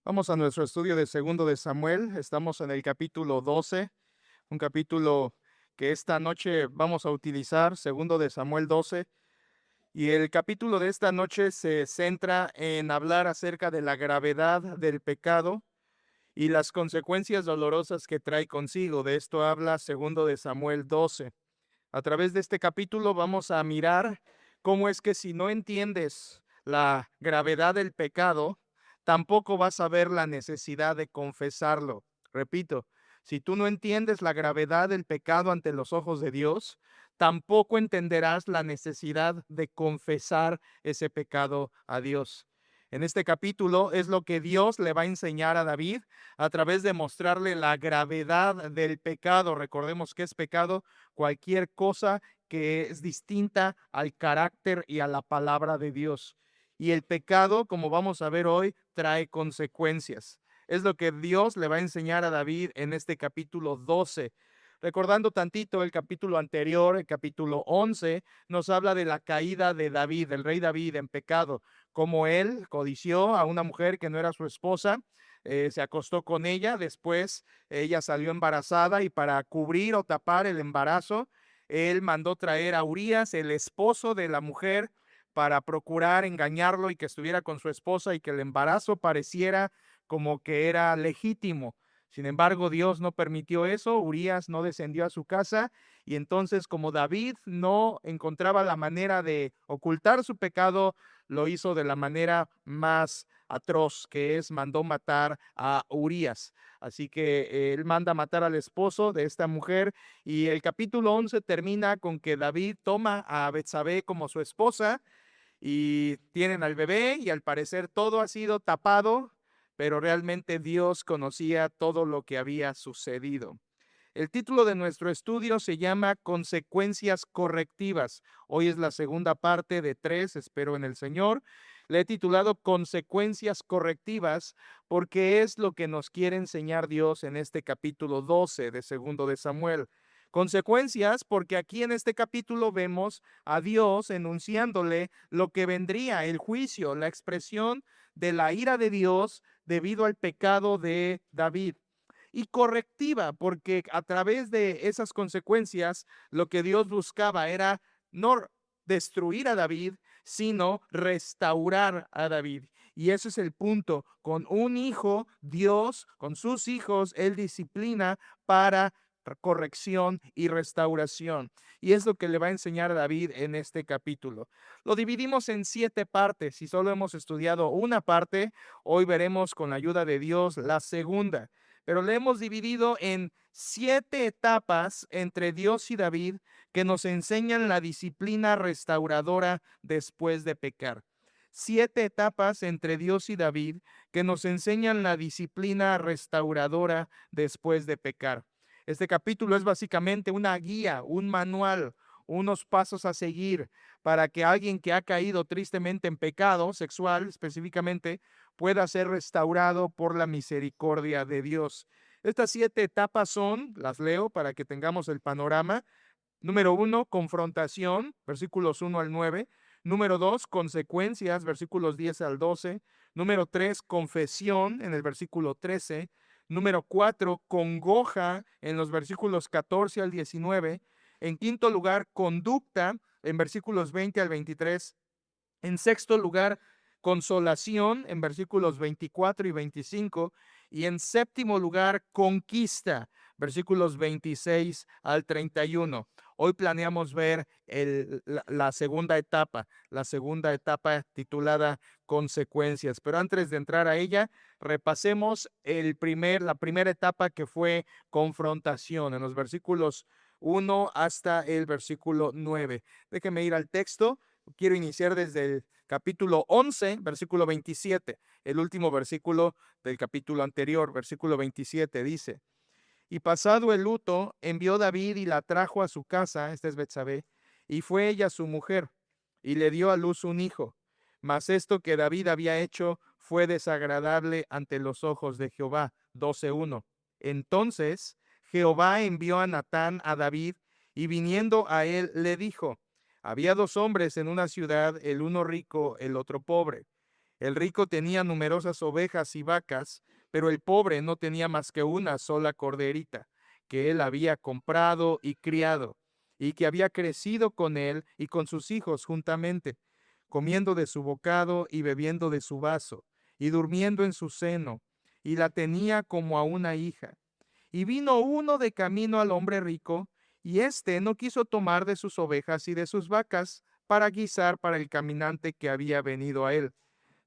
Vamos a nuestro estudio de segundo de Samuel. Estamos en el capítulo 12, un capítulo que esta noche vamos a utilizar, segundo de Samuel 12. Y el capítulo de esta noche se centra en hablar acerca de la gravedad del pecado y las consecuencias dolorosas que trae consigo. De esto habla segundo de Samuel 12. A través de este capítulo vamos a mirar cómo es que si no entiendes la gravedad del pecado, tampoco vas a ver la necesidad de confesarlo. Repito, si tú no entiendes la gravedad del pecado ante los ojos de Dios, tampoco entenderás la necesidad de confesar ese pecado a Dios. En este capítulo es lo que Dios le va a enseñar a David a través de mostrarle la gravedad del pecado. Recordemos que es pecado cualquier cosa que es distinta al carácter y a la palabra de Dios. Y el pecado, como vamos a ver hoy, trae consecuencias. Es lo que Dios le va a enseñar a David en este capítulo 12. Recordando tantito el capítulo anterior, el capítulo 11, nos habla de la caída de David, del rey David en pecado, como él codició a una mujer que no era su esposa, se acostó con ella, después ella salió embarazada y para cubrir o tapar el embarazo, él mandó traer a Urías, el esposo de la mujer, para procurar engañarlo y que estuviera con su esposa y que el embarazo pareciera como que era legítimo. Sin embargo, Dios no permitió eso, Urías no descendió a su casa y entonces como David no encontraba la manera de ocultar su pecado, lo hizo de la manera más atroz, que es mandó matar a Urías. Así que él manda matar al esposo de esta mujer y el capítulo 11 termina con que David toma a Betsabé como su esposa y tienen al bebé y al parecer todo ha sido tapado, pero realmente Dios conocía todo lo que había sucedido. El título de nuestro estudio se llama Consecuencias correctivas. Hoy es la segunda parte de 3, espero en el Señor. Le he titulado Consecuencias correctivas porque es lo que nos quiere enseñar Dios en este capítulo 12 de segundo de Samuel. Consecuencias porque aquí en este capítulo vemos a Dios enunciándole lo que vendría, el juicio, la expresión de la ira de Dios debido al pecado de David y correctiva, porque a través de esas consecuencias lo que Dios buscaba era no destruir a David, sino restaurar a David. Y ese es el punto. Con un hijo, Dios, con sus hijos, Él disciplina para corrección y restauración. Y es lo que le va a enseñar a David en este capítulo. Lo dividimos en 7 partes. Si solo hemos estudiado una parte, hoy veremos con la ayuda de Dios la segunda, pero le hemos dividido en 7 etapas entre Dios y David que nos enseñan la disciplina restauradora después de pecar. 7 etapas entre Dios y David que nos enseñan la disciplina restauradora después de pecar. Este capítulo es básicamente una guía, un manual, unos pasos a seguir para que alguien que ha caído tristemente en pecado sexual específicamente pueda ser restaurado por la misericordia de Dios. Estas 7 etapas son, las leo para que tengamos el panorama. Número 1, confrontación, versículos 1 al 9. Número 2, consecuencias, versículos 10 al 12. Número 3, confesión, en el versículo 13. Número 4, congoja, en los versículos 14 al 19. En quinto lugar, conducta, en versículos 20 al 23. En sexto lugar, consolación en versículos 24 y 25. Y en séptimo lugar, conquista, versículos 26 al 31. Hoy planeamos ver la segunda etapa titulada Consecuencias. Pero antes de entrar a ella, repasemos la primera etapa que fue confrontación en los versículos 1 hasta el versículo 9. Déjeme ir al texto. Quiero iniciar desde el capítulo 11, versículo 27, el último versículo del capítulo anterior, versículo 27, dice: Y pasado el luto, envió David y la trajo a su casa, esta es Betsabé, y fue ella su mujer, y le dio a luz un hijo. Mas esto que David había hecho fue desagradable ante los ojos de Jehová. 12:1. Entonces Jehová envió a Natán a David, y viniendo a él le dijo: Había 2 hombres en una ciudad, el uno rico, el otro pobre. El rico tenía numerosas ovejas y vacas, pero el pobre no tenía más que una sola corderita, que él había comprado y criado, y que había crecido con él y con sus hijos juntamente, comiendo de su bocado y bebiendo de su vaso, y durmiendo en su seno, y la tenía como a una hija. Y vino uno de camino al hombre rico, y éste no quiso tomar de sus ovejas y de sus vacas para guisar para el caminante que había venido a él,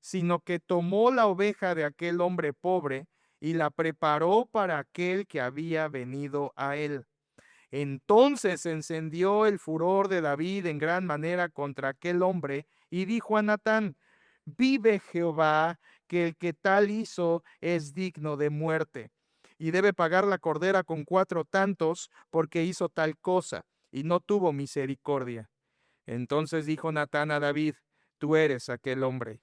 sino que tomó la oveja de aquel hombre pobre y la preparó para aquel que había venido a él. Entonces se encendió el furor de David en gran manera contra aquel hombre y dijo a Natán: vive Jehová, que el que tal hizo es digno de muerte, y debe pagar la cordera con 4 tantos, porque hizo tal cosa, y no tuvo misericordia. Entonces dijo Natán a David: tú eres aquel hombre.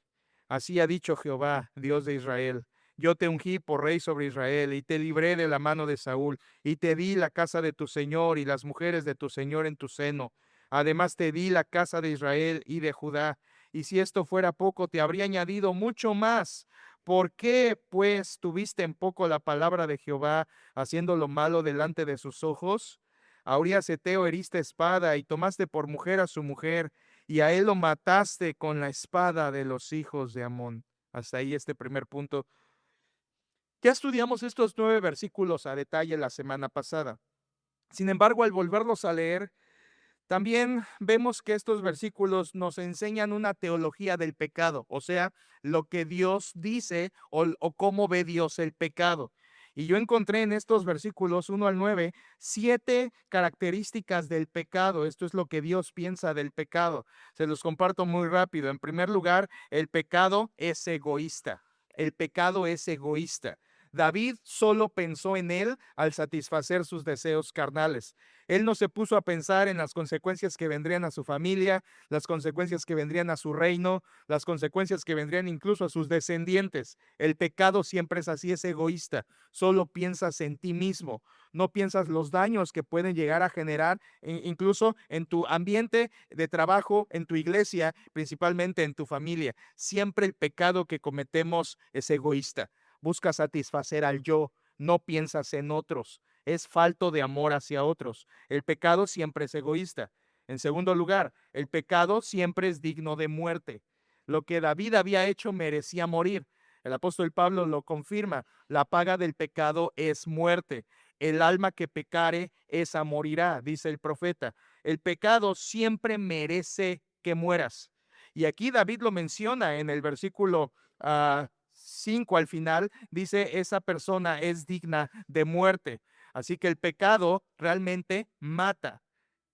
Así ha dicho Jehová, Dios de Israel: yo te ungí por rey sobre Israel, y te libré de la mano de Saúl, y te di la casa de tu señor y las mujeres de tu señor en tu seno. Además te di la casa de Israel y de Judá, y si esto fuera poco, te habría añadido mucho más. ¿Por qué, pues, tuviste en poco la palabra de Jehová, haciendo lo malo delante de sus ojos? A Urías Heteo heriste espada, y tomaste por mujer a su mujer, y a él lo mataste con la espada de los hijos de Amón. Hasta ahí este primer punto. Ya estudiamos estos 9 versículos a detalle la semana pasada. Sin embargo, al volverlos a leer, también vemos que estos versículos nos enseñan una teología del pecado, o sea, lo que Dios dice o cómo ve Dios el pecado. Y yo encontré en estos versículos 1 al 9 7 características del pecado. Esto es lo que Dios piensa del pecado. Se los comparto muy rápido. En primer lugar, el pecado es egoísta. El pecado es egoísta. David solo pensó en él al satisfacer sus deseos carnales. Él no se puso a pensar en las consecuencias que vendrían a su familia, las consecuencias que vendrían a su reino, las consecuencias que vendrían incluso a sus descendientes. El pecado siempre es así, es egoísta. Solo piensas en ti mismo, no piensas los daños que pueden llegar a generar incluso en tu ambiente de trabajo, en tu iglesia, principalmente en tu familia. Siempre el pecado que cometemos es egoísta. Busca satisfacer al yo, no piensas en otros. Es falto de amor hacia otros. El pecado siempre es egoísta. En segundo lugar, el pecado siempre es digno de muerte. Lo que David había hecho merecía morir. El apóstol Pablo lo confirma. La paga del pecado es muerte. El alma que pecare, esa morirá, dice el profeta. El pecado siempre merece que mueras. Y aquí David lo menciona en el versículo 5 al final, dice: esa persona es digna de muerte. Así que el pecado realmente mata.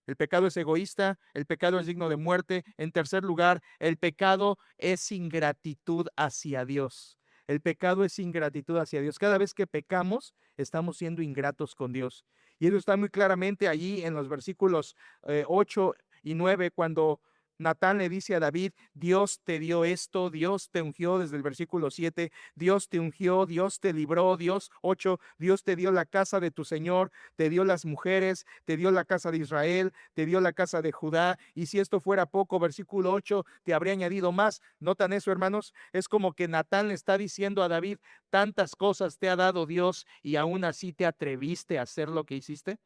El pecado es egoísta, el pecado es digno de muerte. En tercer lugar, el pecado es ingratitud hacia Dios. El pecado es ingratitud hacia Dios. Cada vez que pecamos, estamos siendo ingratos con Dios. Y eso está muy claramente allí en los versículos 8 y 9, cuando Natán le dice a David: Dios te dio esto, Dios te ungió, desde el versículo 7, Dios te ungió, Dios te libró, Dios 8, Dios te dio la casa de tu Señor, te dio las mujeres, te dio la casa de Israel, te dio la casa de Judá, y si esto fuera poco, versículo 8, te habría añadido más. ¿Notan eso, hermanos? Es como que Natán le está diciendo a David: tantas cosas te ha dado Dios y aún así te atreviste a hacer lo que hiciste.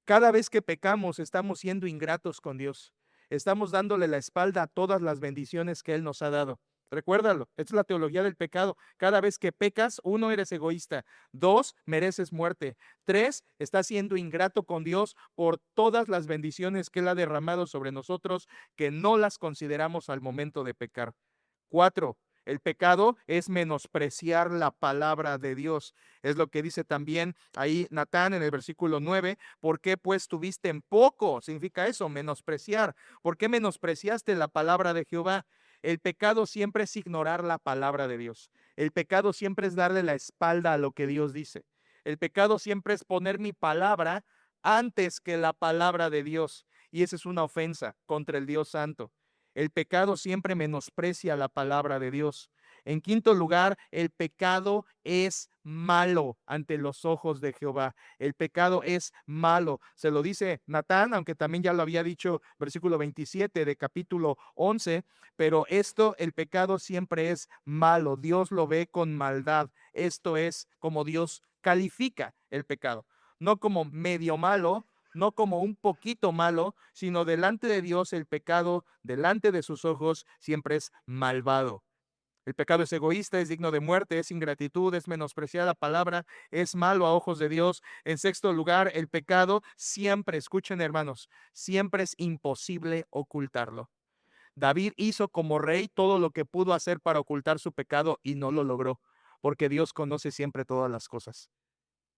Cada vez que pecamos, estamos siendo ingratos con Dios. Estamos dándole la espalda a todas las bendiciones que Él nos ha dado. Recuérdalo, esta es la teología del pecado. Cada vez que pecas, 1, eres egoísta; 2, mereces muerte; 3, estás siendo ingrato con Dios por todas las bendiciones que Él ha derramado sobre nosotros, que no las consideramos al momento de pecar. 4, el pecado es menospreciar la palabra de Dios. Es lo que dice también ahí Natán en el versículo 9. ¿Por qué pues tuviste en poco? Significa eso, menospreciar. ¿Por qué menospreciaste la palabra de Jehová? El pecado siempre es ignorar la palabra de Dios. El pecado siempre es darle la espalda a lo que Dios dice. El pecado siempre es poner mi palabra antes que la palabra de Dios. Y esa es una ofensa contra el Dios santo. El pecado siempre menosprecia la palabra de Dios. En quinto lugar, el pecado es malo ante los ojos de Jehová. El pecado es malo. Se lo dice Natán, aunque también ya lo había dicho versículo 27 de capítulo 11, pero esto, el pecado siempre es malo. Dios lo ve con maldad. Esto es como Dios califica el pecado. No como medio malo, no como un poquito malo, sino delante de Dios el pecado, delante de sus ojos, siempre es malvado. El pecado es egoísta, es digno de muerte, es ingratitud, es menospreciar la palabra, es malo a ojos de Dios. En sexto lugar, el pecado siempre, escuchen hermanos, siempre es imposible ocultarlo. David hizo como rey todo lo que pudo hacer para ocultar su pecado y no lo logró, porque Dios conoce siempre todas las cosas.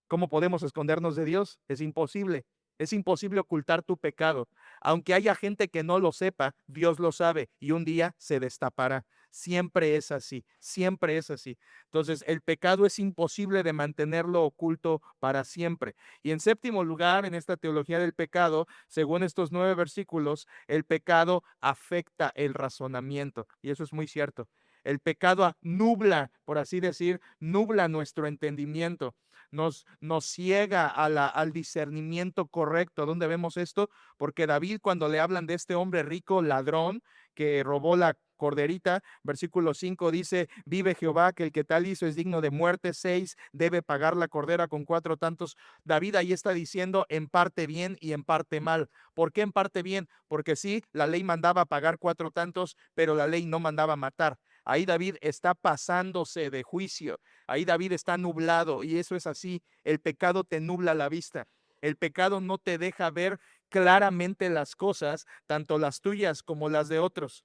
¿Cómo podemos escondernos de Dios? Es imposible. Es imposible ocultar tu pecado. Aunque haya gente que no lo sepa, Dios lo sabe y un día se destapará. Siempre es así, siempre es así. Entonces, el pecado es imposible de mantenerlo oculto para siempre. Y en séptimo lugar, en esta teología del pecado, según estos 9 versículos, el pecado afecta el razonamiento. Y eso es muy cierto. El pecado nubla, por así decir, nubla nuestro entendimiento. Nos ciega al discernimiento correcto. ¿Dónde vemos esto? Porque David, cuando le hablan de este hombre rico, ladrón, que robó la corderita, versículo 5 dice, vive Jehová, que el que tal hizo es digno de muerte. 6, debe pagar la cordera con 4 tantos. David ahí está diciendo en parte bien y en parte mal. ¿Por qué en parte bien? Porque sí, la ley mandaba pagar 4 tantos, pero la ley no mandaba matar. Ahí David está pasándose de juicio. Ahí David está nublado y eso es así. El pecado te nubla la vista. El pecado no te deja ver claramente las cosas, tanto las tuyas como las de otros.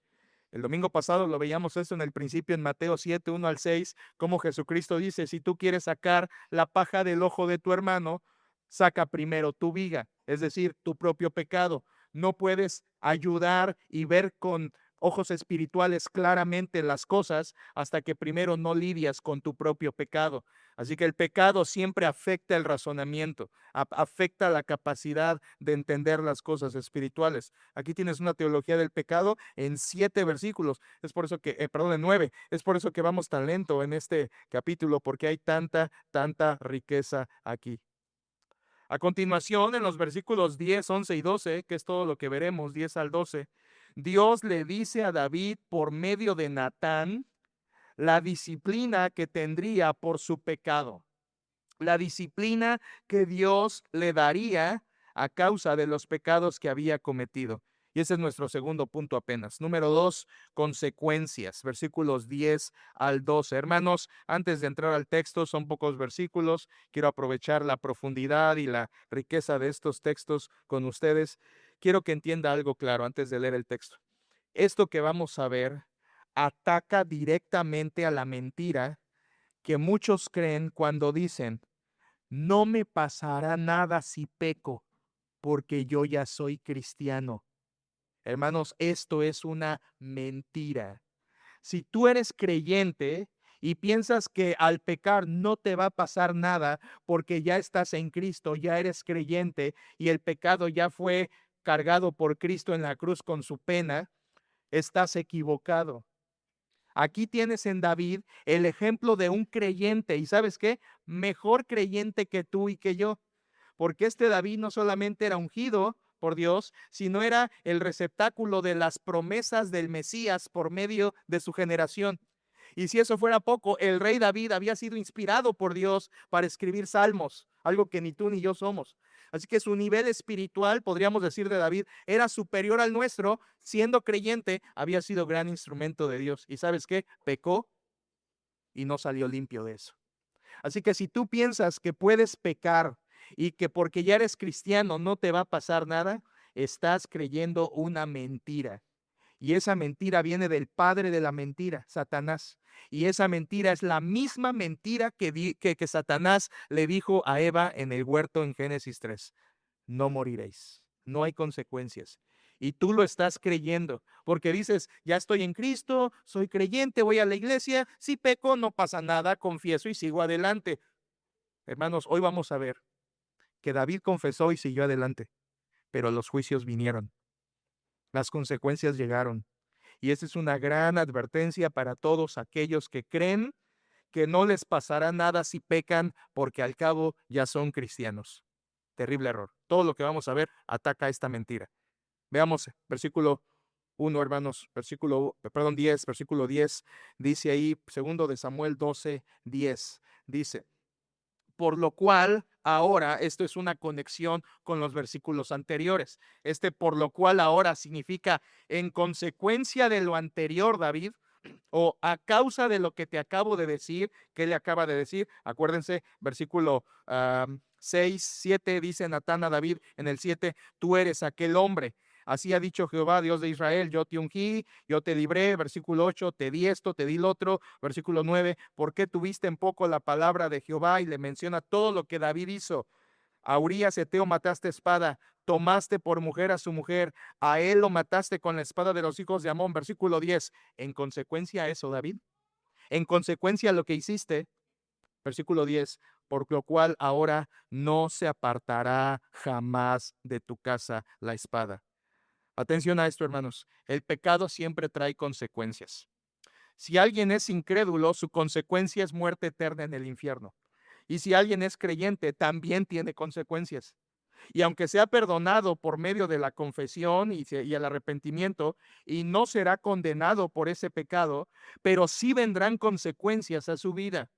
El domingo pasado lo veíamos eso en el principio en Mateo 7, 1 al 6, como Jesucristo dice, si tú quieres sacar la paja del ojo de tu hermano, saca primero tu viga, es decir, tu propio pecado. No puedes ayudar y ver con ojos espirituales claramente las cosas hasta que primero no lidias con tu propio pecado. Así que el pecado siempre afecta el razonamiento, afecta la capacidad de entender las cosas espirituales. Aquí tienes una teología del pecado en 7 versículos. Es por eso que, perdón, en 9. Es por eso que vamos tan lento en este capítulo, porque hay tanta riqueza aquí. A continuación, en los versículos 10, 11 y 12, que es todo lo que veremos, 10 al 12, Dios le dice a David por medio de Natán la disciplina que tendría por su pecado, la disciplina que Dios le daría a causa de los pecados que había cometido. Y ese es nuestro segundo punto apenas. Número 2, consecuencias, versículos 10 al 12. Hermanos, antes de entrar al texto, son pocos versículos. Quiero aprovechar la profundidad y la riqueza de estos textos con ustedes. Quiero que entienda algo claro antes de leer el texto. Esto que vamos a ver ataca directamente a la mentira que muchos creen cuando dicen, no me pasará nada si peco, porque yo ya soy cristiano. Hermanos, esto es una mentira. Si tú eres creyente y piensas que al pecar no te va a pasar nada porque ya estás en Cristo, ya eres creyente y el pecado ya fue cargado por Cristo en la cruz con su pena, estás equivocado. Aquí tienes en David el ejemplo de un creyente y ¿sabes qué? Mejor creyente que tú y que yo, porque este David no solamente era ungido por Dios, sino era el receptáculo de las promesas del Mesías por medio de su generación. Y si eso fuera poco, el rey David había sido inspirado por Dios para escribir salmos, algo que ni tú ni yo somos. Así que su nivel espiritual, podríamos decir de David, era superior al nuestro. Siendo creyente, había sido gran instrumento de Dios. ¿Y sabes qué? Pecó y no salió limpio de eso. Así que si tú piensas que puedes pecar y que porque ya eres cristiano no te va a pasar nada, estás creyendo una mentira. Y esa mentira viene del padre de la mentira, Satanás. Y esa mentira es la misma mentira que Satanás le dijo a Eva en el huerto en Génesis 3. No moriréis, no hay consecuencias. Y tú lo estás creyendo, porque dices, ya estoy en Cristo, soy creyente, voy a la iglesia, si peco no pasa nada, confieso y sigo adelante. Hermanos, hoy vamos a ver que David confesó y siguió adelante, pero los juicios vinieron, las consecuencias llegaron. Y esa es una gran advertencia para todos aquellos que creen que no les pasará nada si pecan, porque al cabo ya son cristianos. Terrible error. Todo lo que vamos a ver ataca esta mentira. Veamos versículo 1, hermanos, perdón, 10, versículo 10, dice ahí, segundo de Samuel 12, 10, dice: por lo cual ahora, esto es una conexión con los versículos anteriores. Por lo cual ahora significa en consecuencia de lo anterior, David, o a causa de lo que te acabo de decir. ¿Qué le acaba de decir? Acuérdense, versículo 6, 7, dice Natán a David en el 7, tú eres aquel hombre. Así ha dicho Jehová, Dios de Israel, yo te ungí, yo te libré. Versículo 8, te di esto, te di lo otro. Versículo 9, ¿por qué tuviste en poco la palabra de Jehová? Y le menciona todo lo que David hizo. A Urías Eteo mataste a espada, tomaste por mujer a su mujer, a él lo mataste con la espada de los hijos de Amón. Versículo 10, en consecuencia a eso, David, en consecuencia a lo que hiciste, versículo 10, por lo cual ahora no se apartará jamás de tu casa la espada. Atención a esto, hermanos, el pecado siempre trae consecuencias. Si alguien es incrédulo, su consecuencia es muerte eterna en el infierno. Y si alguien es creyente, también tiene consecuencias. Y aunque sea perdonado por medio de la confesión y el arrepentimiento, y no será condenado por ese pecado, pero sí vendrán consecuencias a su vida.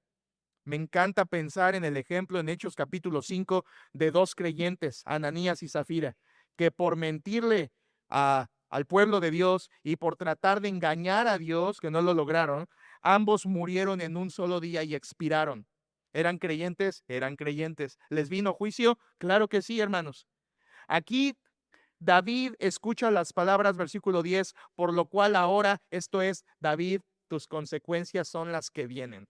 Me encanta pensar en el ejemplo en Hechos capítulo 5 de dos creyentes, Ananías y Zafira, que por mentirle al pueblo de Dios y por tratar de engañar a Dios, que no lo lograron, ambos murieron en un solo día y expiraron. ¿Eran creyentes? Eran creyentes. ¿Les vino juicio? Claro que sí, hermanos. Aquí David escucha las palabras, versículo 10, por lo cual ahora, esto es, David, tus consecuencias son las que vienen.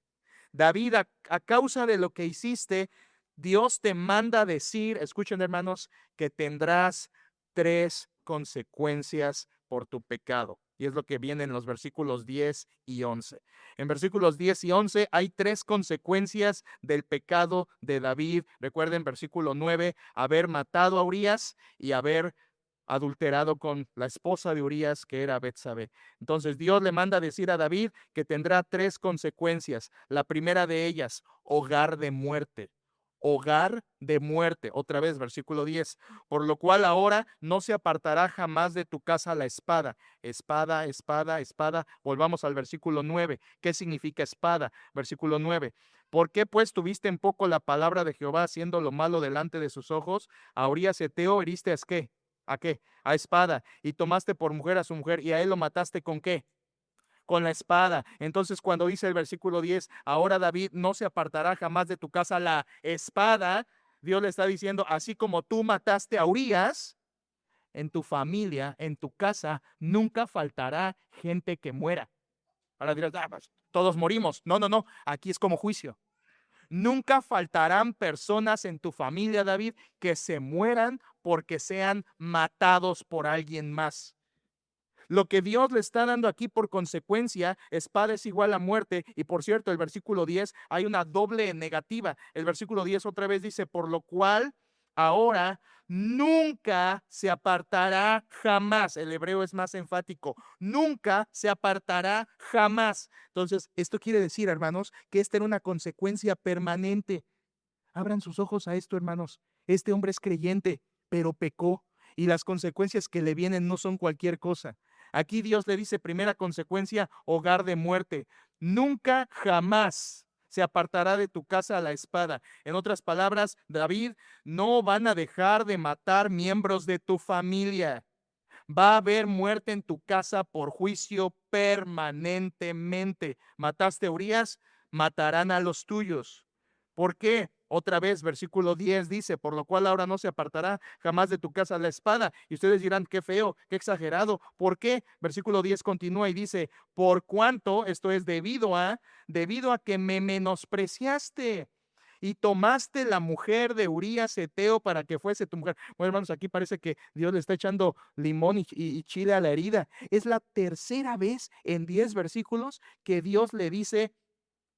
David, a causa de lo que hiciste, Dios te manda a decir, escuchen hermanos, que tendrás 3 consecuencias por tu pecado. Y es lo que viene en los versículos 10 y 11. En versículos 10 y 11 hay 3 consecuencias del pecado de David. Recuerden, versículo 9, haber matado a Urías y haber adulterado con la esposa de Urías, que era Betsabé. Entonces Dios le manda a decir a David que tendrá 3 consecuencias. La primera de ellas, hogar de muerte. Hogar de muerte. Otra vez, versículo 10. Por lo cual ahora no se apartará jamás de tu casa la espada. Espada, espada, espada. Volvamos al versículo 9. ¿Qué significa espada? Versículo 9. ¿Por qué pues tuviste en poco la palabra de Jehová, haciendo lo malo delante de sus ojos? A Urías Eteo heriste ¿a qué? ¿A qué? A espada. Y tomaste por mujer a su mujer y a él lo mataste ¿con qué? Con la espada. Entonces cuando dice el versículo 10, ahora David no se apartará jamás de tu casa la espada, Dios le está diciendo, así como tú mataste a Urías, en tu familia, en tu casa, nunca faltará gente que muera. Ahora dirás, pues, todos morimos. No, no, no, aquí es como juicio. Nunca faltarán personas en tu familia, David, que se mueran porque sean matados por alguien más. Lo que Dios le está dando aquí por consecuencia, espada es igual a muerte. Y por cierto, el versículo 10 hay una doble negativa. El versículo 10 otra vez dice, por lo cual ahora nunca se apartará jamás. El hebreo es más enfático. Nunca se apartará jamás. Entonces, esto quiere decir, hermanos, que esta era una consecuencia permanente. Abran sus ojos a esto, hermanos. Este hombre es creyente, pero pecó. Y las consecuencias que le vienen no son cualquier cosa. Aquí Dios le dice, primera consecuencia, hogar de muerte. Nunca jamás se apartará de tu casa la espada. En otras palabras, David, no van a dejar de matar miembros de tu familia. Va a haber muerte en tu casa por juicio permanentemente. ¿Mataste a Urías? Matarán a los tuyos. ¿Por qué? Otra vez, versículo 10 dice, por lo cual ahora no se apartará jamás de tu casa la espada. Y ustedes dirán, qué feo, qué exagerado. ¿Por qué? Versículo 10 continúa y dice, por cuanto, esto es debido a que me menospreciaste y tomaste la mujer de Urías Eteo para que fuese tu mujer. Bueno, hermanos, aquí parece que Dios le está echando limón y chile a la herida. Es la tercera vez en 10 versículos que Dios le dice,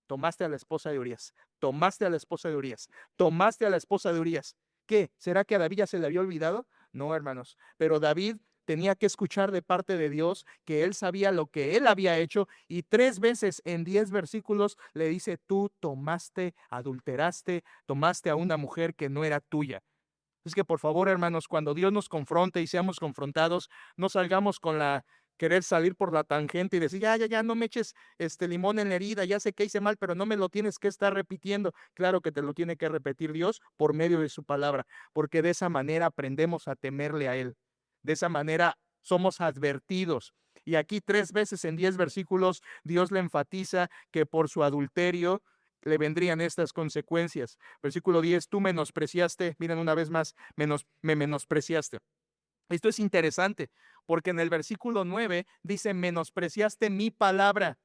tomaste a la esposa de Urías, tomaste a la esposa de Urías, tomaste a la esposa de Urías. ¿Qué? ¿Será que a David ya se le había olvidado? No, hermanos, pero David tenía que escuchar de parte de Dios que él sabía lo que él había hecho, y 3 veces en 10 versículos le dice: tú tomaste, adulteraste, tomaste a una mujer que no era tuya. Es que por favor, hermanos, cuando Dios nos confronte y seamos confrontados, no salgamos con la querer salir por la tangente y decir: ya, no me eches limón en la herida, ya sé que hice mal, pero no me lo tienes que estar repitiendo. Claro que te lo tiene que repetir Dios por medio de su palabra, porque de esa manera aprendemos a temerle a Él. De esa manera somos advertidos. Y aquí 3 veces en 10 versículos Dios le enfatiza que por su adulterio le vendrían estas consecuencias. Versículo 10: tú menospreciaste, miren una vez más, me menospreciaste. Esto es interesante, porque en el versículo 9 dice: menospreciaste mi palabra.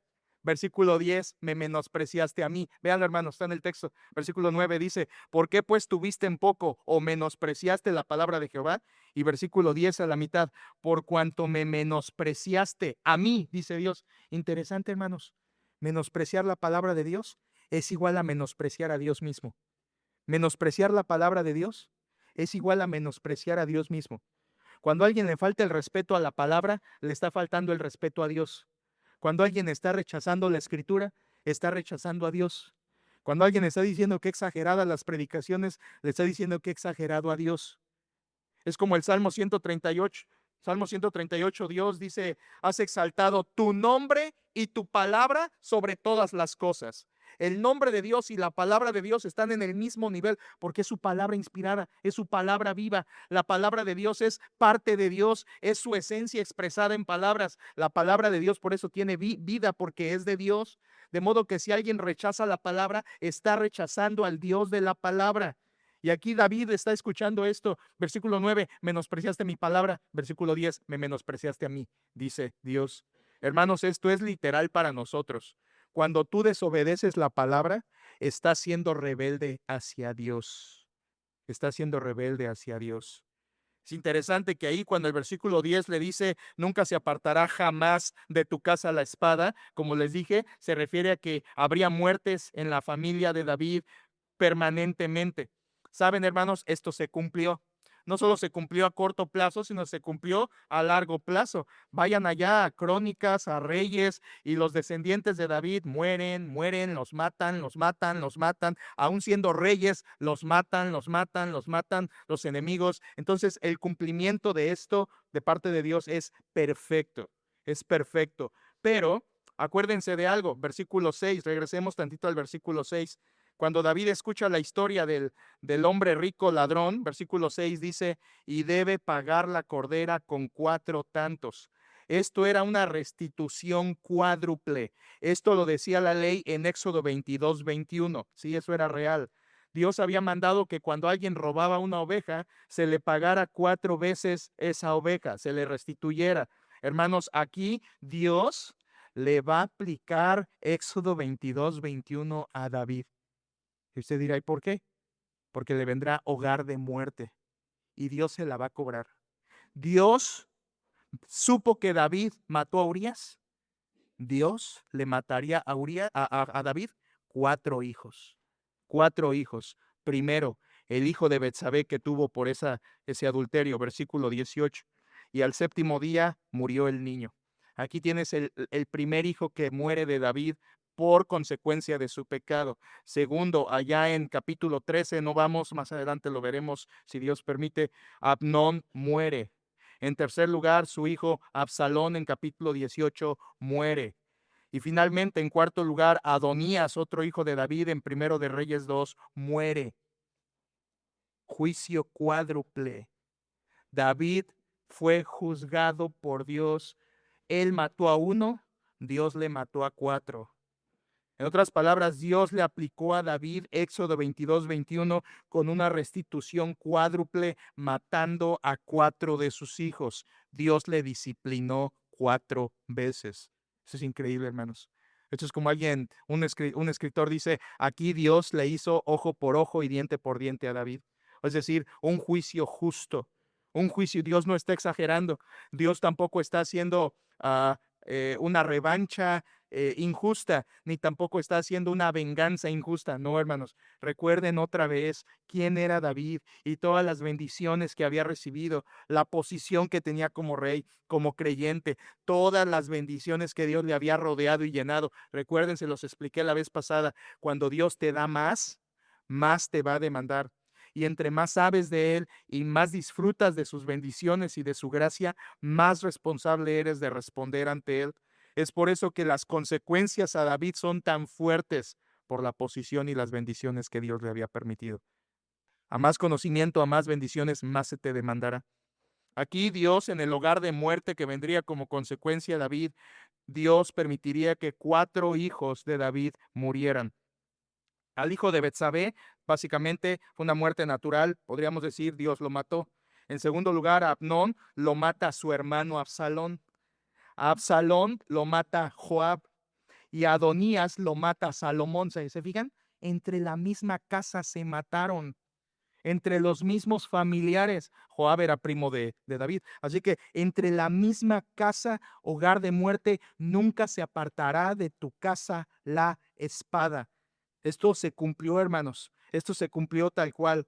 Versículo 10, me menospreciaste a mí. Vean, hermanos, está en el texto. Versículo 9 dice: ¿por qué pues tuviste en poco o menospreciaste la palabra de Jehová? Y versículo 10 a la mitad: por cuanto me menospreciaste a mí, dice Dios. Interesante, hermanos. Menospreciar la palabra de Dios es igual a menospreciar a Dios mismo. Menospreciar la palabra de Dios es igual a menospreciar a Dios mismo. Cuando a alguien le falta el respeto a la palabra, le está faltando el respeto a Dios. Cuando alguien está rechazando la escritura, está rechazando a Dios. Cuando alguien está diciendo que exageradas las predicaciones, le está diciendo que exagerado a Dios. Es como el Salmo 138. Salmo 138, Dios dice: has exaltado tu nombre y tu palabra sobre todas las cosas. El nombre de Dios y la palabra de Dios están en el mismo nivel, porque es su palabra inspirada, es su palabra viva. La palabra de Dios es parte de Dios, es su esencia expresada en palabras. La palabra de Dios por eso tiene vida, porque es de Dios. De modo que si alguien rechaza la palabra, está rechazando al Dios de la palabra. Y aquí David está escuchando esto. Versículo 9, menospreciaste mi palabra. Versículo 10, me menospreciaste a mí, dice Dios. Hermanos, esto es literal para nosotros. Cuando tú desobedeces la palabra, estás siendo rebelde hacia Dios. Estás siendo rebelde hacia Dios. Es interesante que ahí cuando el versículo 10 le dice: nunca se apartará jamás de tu casa la espada, como les dije, se refiere a que habría muertes en la familia de David permanentemente. Saben, hermanos, esto se cumplió. No solo se cumplió a corto plazo, sino se cumplió a largo plazo. Vayan allá a Crónicas, a Reyes, y los descendientes de David mueren, los matan, los matan. Aún siendo reyes, los matan los enemigos. Entonces, el cumplimiento de esto de parte de Dios es perfecto. Es perfecto. Pero acuérdense de algo, versículo 6, regresemos tantito al versículo 6. Cuando David escucha la historia del hombre rico ladrón, versículo 6 dice: y debe pagar la cordera con 4 tantos. Esto era una restitución cuádruple. Esto lo decía la ley en Éxodo 22, 21. Sí, eso era real. Dios había mandado que cuando alguien robaba una oveja, se le pagara 4 veces esa oveja, se le restituyera. Hermanos, aquí Dios le va a aplicar Éxodo 22, 21 a David. Y usted dirá: ¿y por qué? Porque le vendrá hogar de muerte y Dios se la va a cobrar. Dios supo que David mató a Urías. Dios le mataría a David 4 hijos. 4 hijos. Primero, el hijo de Betsabé que tuvo por ese adulterio, versículo 18. Y al 7º día murió el niño. Aquí tienes el primer hijo que muere de David por consecuencia de su pecado. Segundo, allá en capítulo 13, no vamos, más adelante lo veremos si Dios permite, Abnón muere. En tercer lugar, su hijo Absalón en capítulo 18 muere. Y finalmente, en cuarto lugar, Adonías, otro hijo de David, en Primero de Reyes 2, muere. Juicio cuádruple. David fue juzgado por Dios. Él mató a 1, Dios le mató a 4. En otras palabras, Dios le aplicó a David Éxodo 22, 21 con una restitución cuádruple, matando a 4 de sus hijos. Dios le disciplinó 4 veces. Eso es increíble, hermanos. Esto es como un escritor dice: aquí Dios le hizo ojo por ojo y diente por diente a David. Es decir, un juicio justo. Un juicio. Dios no está exagerando. Dios tampoco está haciendo una revancha injusta, ni tampoco está haciendo una venganza injusta. No, hermanos, recuerden otra vez quién era David y todas las bendiciones que había recibido, la posición que tenía como rey, como creyente, todas las bendiciones que Dios le había rodeado y llenado. Recuerden, se los expliqué la vez pasada, cuando Dios te da más, más te va a demandar. Y entre más sabes de Él y más disfrutas de sus bendiciones y de su gracia, más responsable eres de responder ante Él. Es por eso que las consecuencias a David son tan fuertes por la posición y las bendiciones que Dios le había permitido. A más conocimiento, a más bendiciones, más se te demandará. Aquí Dios, en el hogar de muerte que vendría como consecuencia a David, Dios permitiría que 4 hijos de David murieran. Al hijo de Betsabé, básicamente fue una muerte natural, podríamos decir, Dios lo mató. En segundo lugar, a Abnón lo mata a su hermano Absalón. A Absalón lo mata Joab y a Adonías lo mata Salomón. ¿Se fijan? Entre la misma casa se mataron, entre los mismos familiares. Joab era primo de David. Así que entre la misma casa, hogar de muerte, nunca se apartará de tu casa la espada. Esto se cumplió, hermanos. Esto se cumplió tal cual.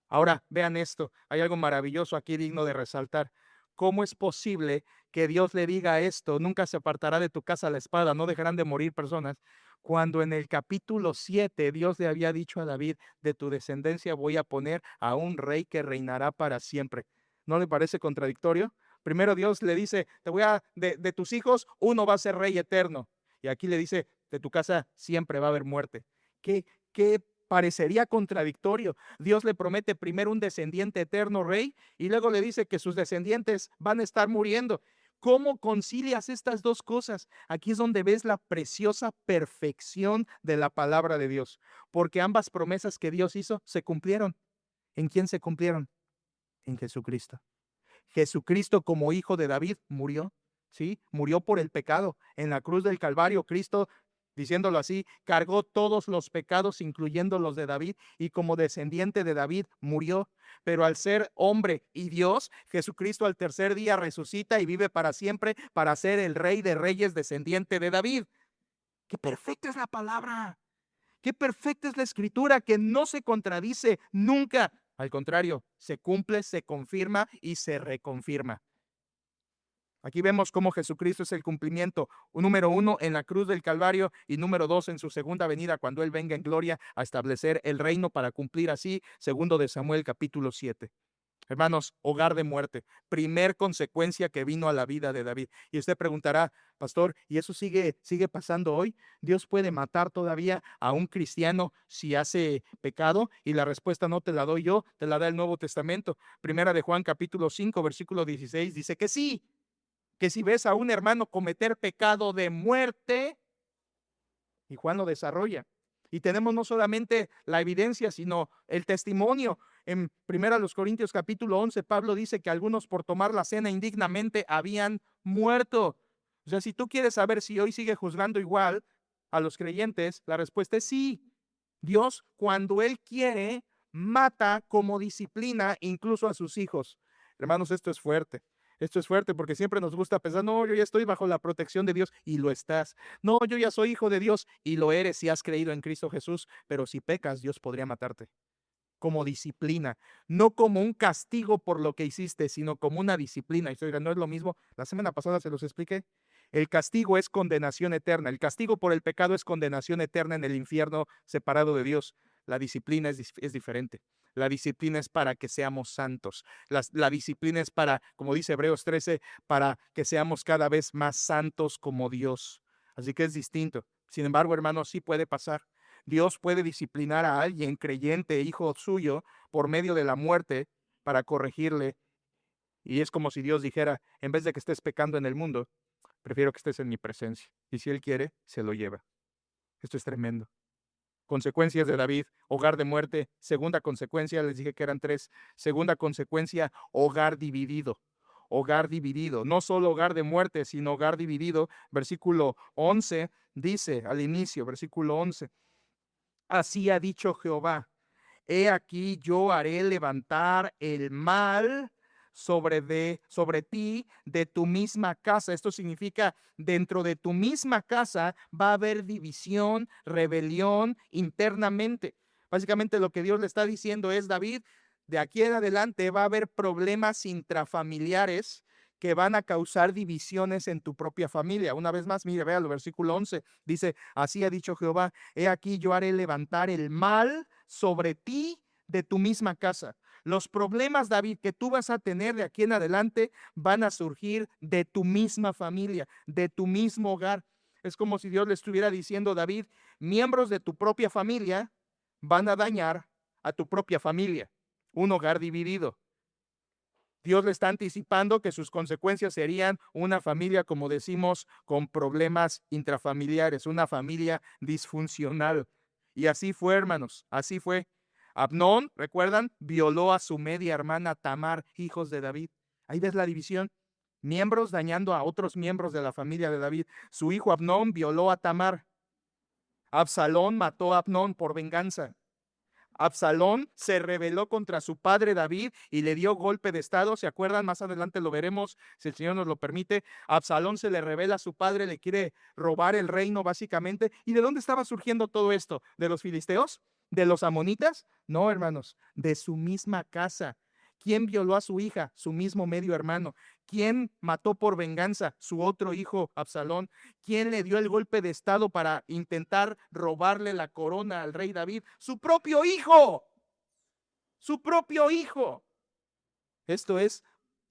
Ahora, vean esto. Hay algo maravilloso aquí digno de resaltar. ¿Cómo es posible que Dios le diga esto? Nunca se apartará de tu casa la espada, no dejarán de morir personas. Cuando en el capítulo 7 Dios le había dicho a David, de tu descendencia voy a poner a un rey que reinará para siempre. ¿No le parece contradictorio? Primero Dios le dice, de tus hijos, uno va a ser rey eterno. Y aquí le dice, de tu casa siempre va a haber muerte. ¿Qué parecería contradictorio? Dios le promete primero un descendiente eterno rey y luego le dice que sus descendientes van a estar muriendo. ¿Cómo concilias estas dos cosas? Aquí es donde ves la preciosa perfección de la palabra de Dios, porque ambas promesas que Dios hizo se cumplieron. ¿En quién se cumplieron? En Jesucristo. Jesucristo como hijo de David murió, ¿sí? Murió por el pecado. En la cruz del Calvario, Cristo, diciéndolo así, cargó todos los pecados, incluyendo los de David, y como descendiente de David murió. Pero al ser hombre y Dios, Jesucristo al tercer día resucita y vive para siempre para ser el Rey de Reyes, descendiente de David. ¡Qué perfecta es la palabra! ¡Qué perfecta es la escritura, que no se contradice nunca! Al contrario, se cumple, se confirma y se reconfirma. Aquí vemos cómo Jesucristo es el cumplimiento, número 1 en la cruz del Calvario y número 2 en su segunda venida, cuando Él venga en gloria a establecer el reino para cumplir así, segundo de Samuel capítulo 7. Hermanos, hogar de muerte, primer consecuencia que vino a la vida de David. Y usted preguntará, pastor, ¿y eso sigue pasando hoy? ¿Dios puede matar todavía a un cristiano si hace pecado? Y la respuesta no te la doy yo, te la da el Nuevo Testamento. Primera de Juan capítulo 5, versículo 16, dice que sí, que si ves a un hermano cometer pecado de muerte, y Juan lo desarrolla. Y tenemos no solamente la evidencia, sino el testimonio. En 1 Corintios capítulo 11, Pablo dice que algunos por tomar la cena indignamente habían muerto. O sea, si tú quieres saber si hoy sigue juzgando igual a los creyentes, la respuesta es sí. Dios, cuando Él quiere, mata como disciplina incluso a sus hijos. Hermanos, esto es fuerte. Esto es fuerte porque siempre nos gusta pensar, no, yo ya estoy bajo la protección de Dios, y lo estás. No, yo ya soy hijo de Dios, y lo eres si has creído en Cristo Jesús, pero si pecas, Dios podría matarte como disciplina, no como un castigo por lo que hiciste, sino como una disciplina. Y no es lo mismo. La semana pasada se los expliqué. El castigo es condenación eterna. El castigo por el pecado es condenación eterna en el infierno, separado de Dios. La disciplina es diferente. La disciplina es para que seamos santos. La disciplina es para, como dice Hebreos 13, para que seamos cada vez más santos como Dios. Así que es distinto. Sin embargo, hermanos, sí puede pasar. Dios puede disciplinar a alguien creyente, hijo suyo, por medio de la muerte para corregirle. Y es como si Dios dijera, en vez de que estés pecando en el mundo, prefiero que estés en mi presencia. Y si Él quiere, se lo lleva. Esto es tremendo. Consecuencias de David, hogar de muerte. Segunda consecuencia, les dije que eran 3. Segunda consecuencia, hogar dividido. Hogar dividido. No solo hogar de muerte, sino hogar dividido. Versículo 11 dice al inicio, versículo 11. Así ha dicho Jehová, he aquí yo haré levantar el mal sobre ti de tu misma casa. Esto significa dentro de tu misma casa va a haber división, rebelión internamente. Básicamente lo que Dios le está diciendo es: David, de aquí en adelante va a haber problemas intrafamiliares que van a causar divisiones en tu propia familia. Una vez más, mire, vea el versículo 11, dice: así ha dicho Jehová, he aquí yo haré levantar el mal sobre ti de tu misma casa. Los problemas, David, que tú vas a tener de aquí en adelante van a surgir de tu misma familia, de tu mismo hogar. Es como si Dios le estuviera diciendo: David, miembros de tu propia familia van a dañar a tu propia familia. Un hogar dividido. Dios le está anticipando que sus consecuencias serían una familia, como decimos, con problemas intrafamiliares, una familia disfuncional. Y así fue, hermanos, así fue. Abnón, ¿recuerdan? Violó a su media hermana Tamar, hijos de David. Ahí ves la división. Miembros dañando a otros miembros de la familia de David. Su hijo Abnón violó a Tamar. Absalón mató a Abnón por venganza. Absalón se rebeló contra su padre David y le dio golpe de estado. ¿Se acuerdan? Más adelante lo veremos, si el Señor nos lo permite. Absalón se le revela a su padre, le quiere robar el reino básicamente. ¿Y de dónde estaba surgiendo todo esto? ¿De los filisteos? ¿De los amonitas? No, hermanos, de su misma casa. ¿Quién violó a su hija? Su mismo medio hermano. ¿Quién mató por venganza? Su otro hijo, Absalón. ¿Quién le dio el golpe de estado para intentar robarle la corona al rey David? Su propio hijo. Su propio hijo. Esto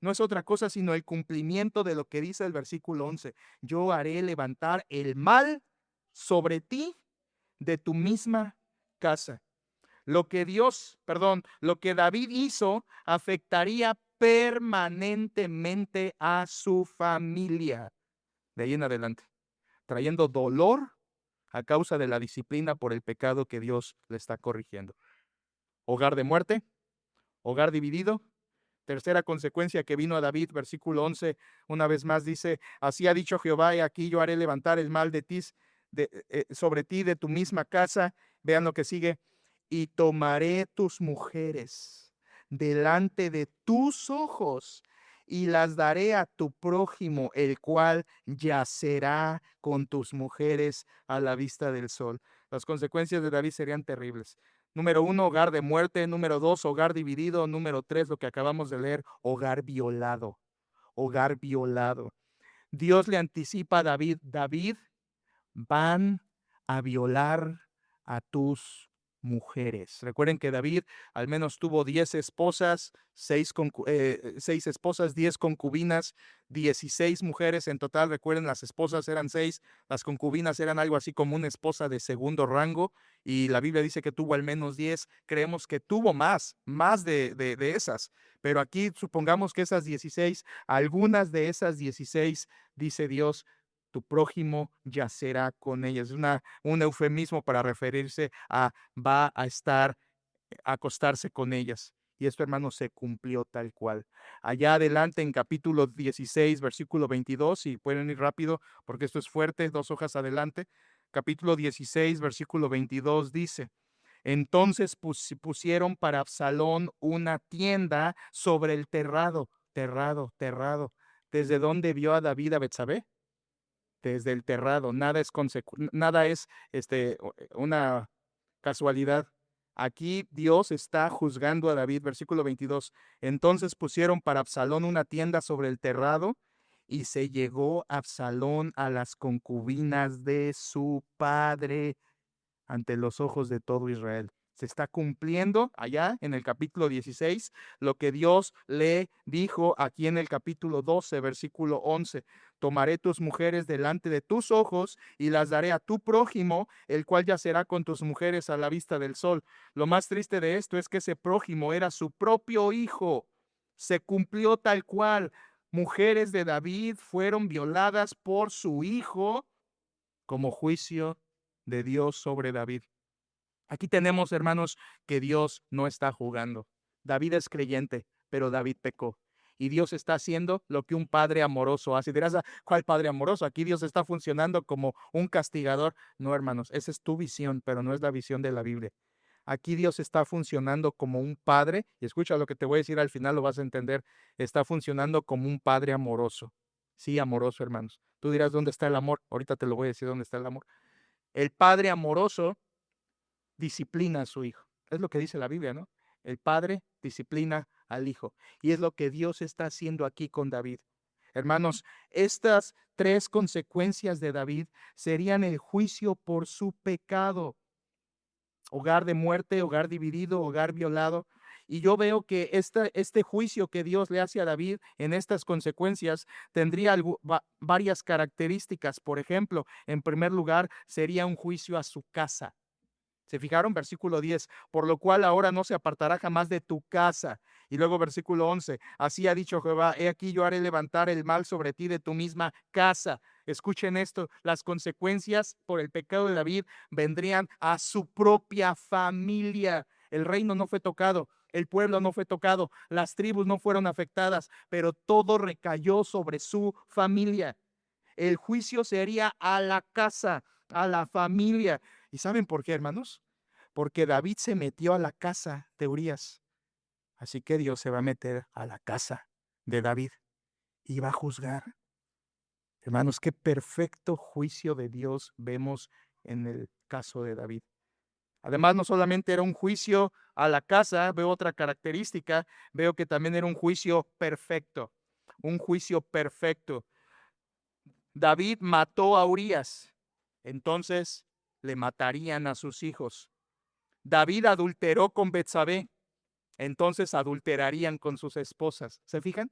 no es otra cosa sino el cumplimiento de lo que dice el versículo 11. Yo haré levantar el mal sobre ti de tu misma casa. Lo que David hizo afectaría permanentemente a su familia. De ahí en adelante, trayendo dolor a causa de la disciplina por el pecado que Dios le está corrigiendo. Hogar de muerte, hogar dividido. Tercera consecuencia que vino a David, versículo 11, una vez más dice: así ha dicho Jehová, y aquí yo haré levantar el mal de ti, sobre ti de tu misma casa. Vean lo que sigue: y tomaré tus mujeres delante de tus ojos y las daré a tu prójimo, el cual yacerá con tus mujeres a la vista del sol. Las consecuencias de David serían terribles. Número 1, hogar de muerte. Número 2, hogar dividido. Número 3, lo que acabamos de leer, hogar violado. Hogar violado. Dios le anticipa a David: David, van a violar a tus mujeres. Recuerden que David al menos tuvo 10 esposas, 6 esposas, 10 concubinas, 16 mujeres en total. Recuerden, las esposas eran 6, las concubinas eran algo así como una esposa de segundo rango, y la Biblia dice que tuvo al menos 10. Creemos que tuvo más de esas, pero aquí supongamos que esas 16, algunas de esas 16, dice Dios, tu prójimo yacerá con ellas. Es un eufemismo para referirse a va a acostarse con ellas. Y esto, hermanos, se cumplió tal cual. Allá adelante en capítulo 16, versículo 22, y pueden ir rápido porque esto es fuerte, 2 hojas adelante. Capítulo 16, versículo 22 dice: entonces pusieron para Absalón una tienda sobre el terrado. ¿Desde dónde vio a David a Betsabé? Desde el terrado. Nada es una casualidad. Aquí Dios está juzgando a David. Versículo 22. Entonces pusieron para Absalón una tienda sobre el terrado, y se llegó Absalón a las concubinas de su padre ante los ojos de todo Israel. Se está cumpliendo allá en el capítulo 16 lo que Dios le dijo aquí en el capítulo 12, versículo 11. Tomaré tus mujeres delante de tus ojos y las daré a tu prójimo, el cual yacerá con tus mujeres a la vista del sol. Lo más triste de esto es que ese prójimo era su propio hijo. Se cumplió tal cual. Mujeres de David fueron violadas por su hijo como juicio de Dios sobre David. Aquí tenemos, hermanos, que Dios no está jugando. David es creyente, pero David pecó. Y Dios está haciendo lo que un padre amoroso hace. Dirás: ¿cuál padre amoroso? Aquí Dios está funcionando como un castigador. No, hermanos, esa es tu visión, pero no es la visión de la Biblia. Aquí Dios está funcionando como un padre, y escucha lo que te voy a decir al final, lo vas a entender. Está funcionando como un padre amoroso. Sí, amoroso, hermanos. Tú dirás, ¿dónde está el amor? Ahorita te lo voy a decir dónde está el amor. El padre amoroso disciplina a su hijo. Es lo que dice la Biblia, ¿no? El padre disciplina al hijo. Y es lo que Dios está haciendo aquí con David. Hermanos, estas tres consecuencias de David serían el juicio por su pecado. Hogar de muerte, hogar dividido, hogar violado. Y yo veo que este juicio que Dios le hace a David en estas consecuencias tendría varias características. Por ejemplo, en primer lugar, sería un juicio a su casa. ¿Se fijaron? Versículo 10, por lo cual ahora no se apartará jamás de tu casa. Y luego versículo 11, así ha dicho Jehová, he aquí yo haré levantar el mal sobre ti de tu misma casa. Escuchen esto, las consecuencias por el pecado de David vendrían a su propia familia. El reino no fue tocado, el pueblo no fue tocado, las tribus no fueron afectadas, pero todo recayó sobre su familia. El juicio sería a la casa, a la familia. ¿Y saben por qué, hermanos? Porque David se metió a la casa de Urías. Así que Dios se va a meter a la casa de David y va a juzgar. Hermanos, qué perfecto juicio de Dios vemos en el caso de David. Además, no solamente era un juicio a la casa, veo otra característica, veo que también era un juicio perfecto. Un juicio perfecto. David mató a Urías, entonces le matarían a sus hijos. David adulteró con Betsabé, entonces adulterarían con sus esposas. ¿Se fijan?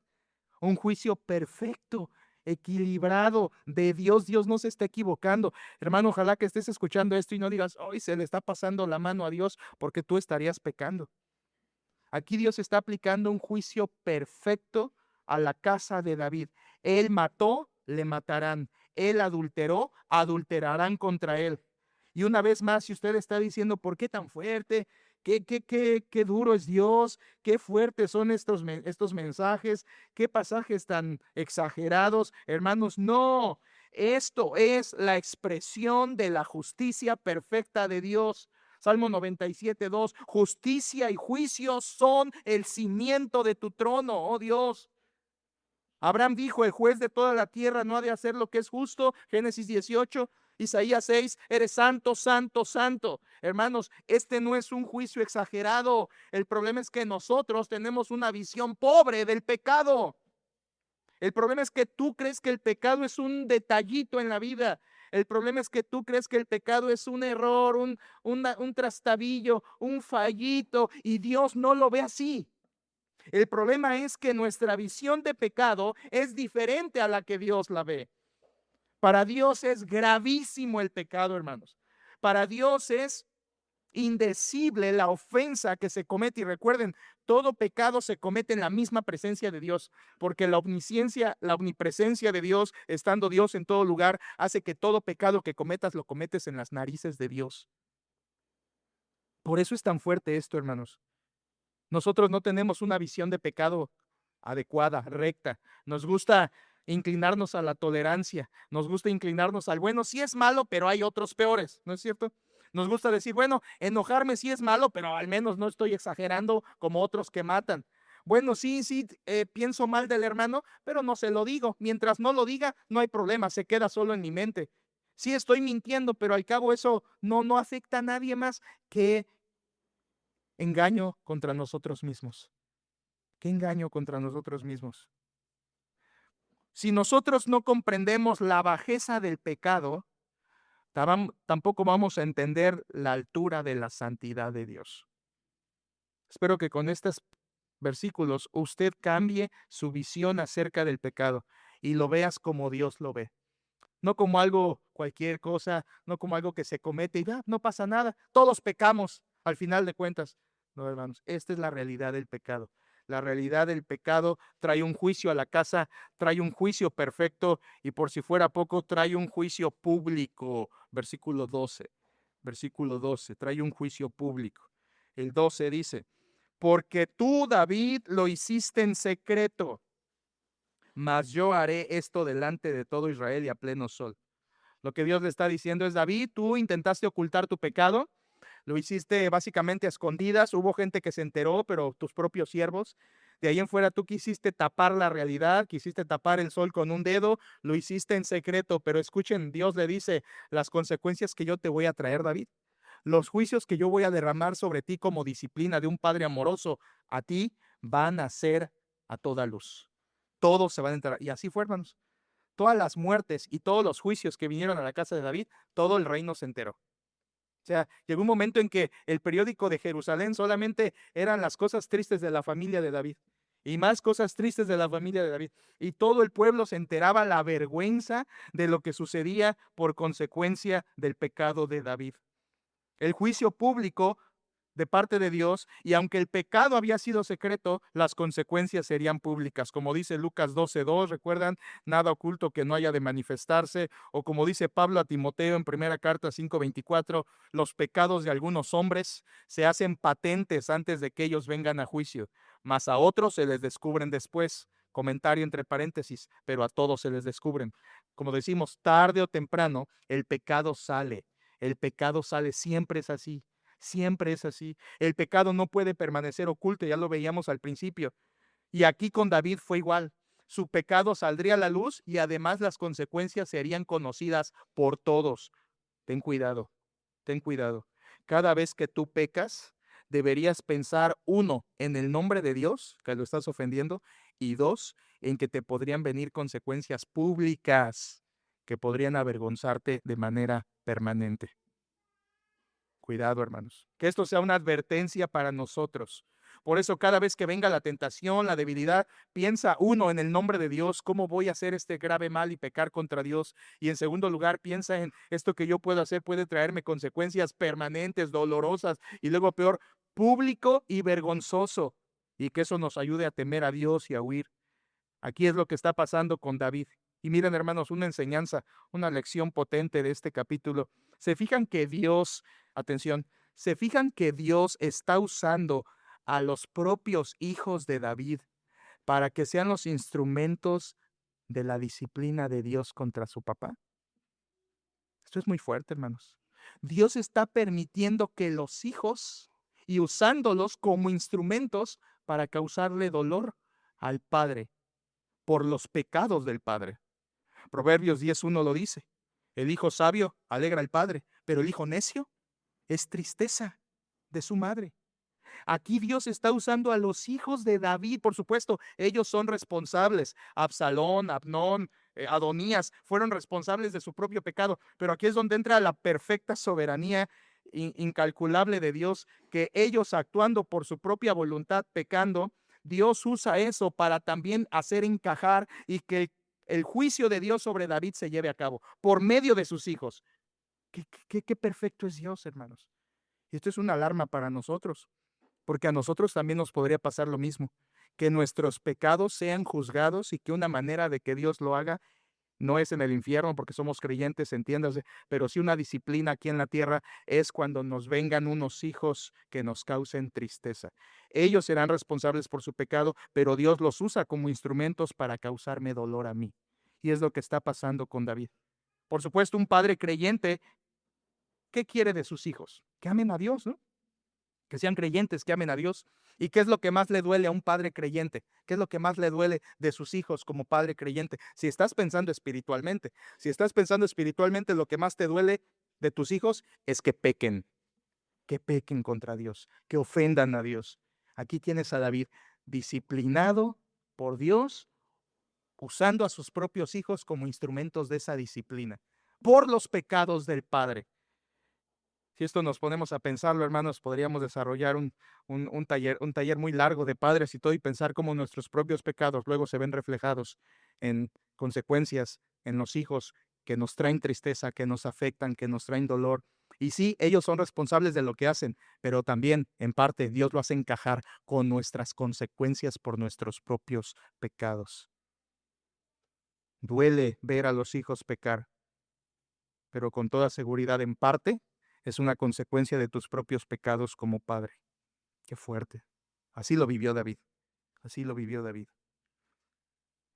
Un juicio perfecto, equilibrado de Dios. Dios no se está equivocando. Hermano, ojalá que estés escuchando esto y no digas, hoy se le está pasando la mano a Dios porque tú estarías pecando. Aquí Dios está aplicando un juicio perfecto a la casa de David. Él mató, le matarán. Él adulteró, adulterarán contra él. Y una vez más, si usted está diciendo, ¿por qué tan fuerte? ¿Qué duro es Dios? ¿Qué fuertes son estos mensajes? ¿Qué pasajes tan exagerados? Hermanos, no. Esto es la expresión de la justicia perfecta de Dios. Salmo 97:2, justicia y juicio son el cimiento de tu trono, oh Dios. Abraham dijo, el juez de toda la tierra no ha de hacer lo que es justo. Génesis 18, Isaías 6, eres santo, santo, santo. Hermanos, este no es un juicio exagerado. El problema es que nosotros tenemos una visión pobre del pecado. El problema es que tú crees que el pecado es un detallito en la vida. El problema es que tú crees que el pecado es un error, un trastabillo, un fallito, y Dios no lo ve así. El problema es que nuestra visión de pecado es diferente a la que Dios la ve. Para Dios es gravísimo el pecado, hermanos. Para Dios es indecible la ofensa que se comete. Y recuerden, todo pecado se comete en la misma presencia de Dios, porque la omnisciencia, la omnipresencia de Dios, estando Dios en todo lugar, hace que todo pecado que cometas lo cometes en las narices de Dios. Por eso es tan fuerte esto, hermanos. Nosotros no tenemos una visión de pecado adecuada, recta. Nos gusta inclinarnos a la tolerancia, nos gusta inclinarnos al bueno, sí es malo, pero hay otros peores, ¿no es cierto? Nos gusta decir, bueno, enojarme sí es malo, pero al menos no estoy exagerando como otros que matan. Bueno, sí, pienso mal del hermano, pero no se lo digo. Mientras no lo diga, no hay problema, se queda solo en mi mente. Sí estoy mintiendo, pero al cabo eso no afecta a nadie más. Qué engaño contra nosotros mismos. Qué engaño contra nosotros mismos. Si nosotros no comprendemos la bajeza del pecado, tampoco vamos a entender la altura de la santidad de Dios. Espero que con estos versículos usted cambie su visión acerca del pecado y lo veas como Dios lo ve. No como algo, cualquier cosa, no como algo que se comete y no pasa nada. Todos pecamos al final de cuentas. No, hermanos, esta es la realidad del pecado. La realidad del pecado trae un juicio a la casa, trae un juicio perfecto y por si fuera poco, trae un juicio público. Versículo 12. Versículo 12, trae un juicio público. El 12 dice, porque tú, David, lo hiciste en secreto, mas yo haré esto delante de todo Israel y a pleno sol. Lo que Dios le está diciendo es, David, tú intentaste ocultar tu pecado, Lo hiciste básicamente a escondidas, hubo gente que se enteró, pero tus propios siervos. De ahí en fuera tú quisiste tapar la realidad, quisiste tapar el sol con un dedo, lo hiciste en secreto, pero escuchen, Dios le dice las consecuencias que yo te voy a traer, David. Los juicios que yo voy a derramar sobre ti como disciplina de un padre amoroso a ti van a ser a toda luz. Todos se van a enterar. Y así fue, hermanos. Todas las muertes y todos los juicios que vinieron a la casa de David, todo el reino se enteró. O sea, llegó un momento en que el periódico de Jerusalén solamente eran las cosas tristes de la familia de David y más cosas tristes de la familia de David. Y todo el pueblo se enteraba la vergüenza de lo que sucedía por consecuencia del pecado de David. El juicio público de parte de Dios, y aunque el pecado había sido secreto, las consecuencias serían públicas. Como dice Lucas 12:2, recuerdan, nada oculto que no haya de manifestarse, o como dice Pablo a Timoteo en primera carta 5:24, los pecados de algunos hombres se hacen patentes antes de que ellos vengan a juicio, mas a otros se les descubren después. Comentario entre paréntesis, pero a todos se les descubren. Como decimos, tarde o temprano, el pecado sale. El pecado sale, siempre es así. Siempre es así. El pecado no puede permanecer oculto, ya lo veíamos al principio. Y aquí con David fue igual. Su pecado saldría a la luz y además las consecuencias serían conocidas por todos. Ten cuidado, ten cuidado. Cada vez que tú pecas, deberías pensar, uno, en el nombre de Dios, que lo estás ofendiendo, y dos, en que te podrían venir consecuencias públicas que podrían avergonzarte de manera permanente. Cuidado, hermanos. Que esto sea una advertencia para nosotros. Por eso cada vez que venga la tentación, la debilidad, piensa uno en el nombre de Dios, ¿cómo voy a hacer este grave mal y pecar contra Dios? Y en segundo lugar, piensa en esto que yo puedo hacer puede traerme consecuencias permanentes, dolorosas y luego peor, público y vergonzoso. Y que eso nos ayude a temer a Dios y a huir. Aquí es lo que está pasando con David. Y miren, hermanos, una enseñanza, una lección potente de este capítulo. Se fijan que Dios, atención, se fijan que Dios está usando a los propios hijos de David para que sean los instrumentos de la disciplina de Dios contra su papá. Esto es muy fuerte, hermanos. Dios está permitiendo que los hijos y usándolos como instrumentos para causarle dolor al padre por los pecados del padre. Proverbios 10:1 lo dice. El hijo sabio alegra al padre, pero el hijo necio es tristeza de su madre. Aquí Dios está usando a los hijos de David, por supuesto, ellos son responsables. Absalón, Abnón, Adonías fueron responsables de su propio pecado, pero aquí es donde entra la perfecta soberanía incalculable de Dios, que ellos actuando por su propia voluntad, pecando, Dios usa eso para también hacer encajar y que el juicio de Dios sobre David se lleve a cabo por medio de sus hijos. Qué perfecto es Dios, hermanos. Y esto es una alarma para nosotros, porque a nosotros también nos podría pasar lo mismo, que nuestros pecados sean juzgados y que una manera de que Dios lo haga no es en el infierno porque somos creyentes, entiéndase, pero sí una disciplina aquí en la tierra es cuando nos vengan unos hijos que nos causen tristeza. Ellos serán responsables por su pecado, pero Dios los usa como instrumentos para causarme dolor a mí. Y es lo que está pasando con David. Por supuesto, un padre creyente, ¿qué quiere de sus hijos? Que amen a Dios, ¿no? Que sean creyentes, que amen a Dios. ¿Y qué es lo que más le duele a un padre creyente? ¿Qué es lo que más le duele de sus hijos como padre creyente? Si estás pensando espiritualmente, lo que más te duele de tus hijos es que pequen contra Dios, que ofendan a Dios. Aquí tienes a David disciplinado por Dios, usando a sus propios hijos como instrumentos de esa disciplina, por los pecados del padre. Si esto nos ponemos a pensarlo, hermanos, podríamos desarrollar un taller muy largo de padres y todo y pensar cómo nuestros propios pecados luego se ven reflejados en consecuencias en los hijos que nos traen tristeza, que nos afectan, que nos traen dolor. Y sí, ellos son responsables de lo que hacen, pero también, en parte, Dios lo hace encajar con nuestras consecuencias por nuestros propios pecados. Duele ver a los hijos pecar, pero con toda seguridad, en parte, es una consecuencia de tus propios pecados como padre. Qué fuerte. Así lo vivió David. Así lo vivió David.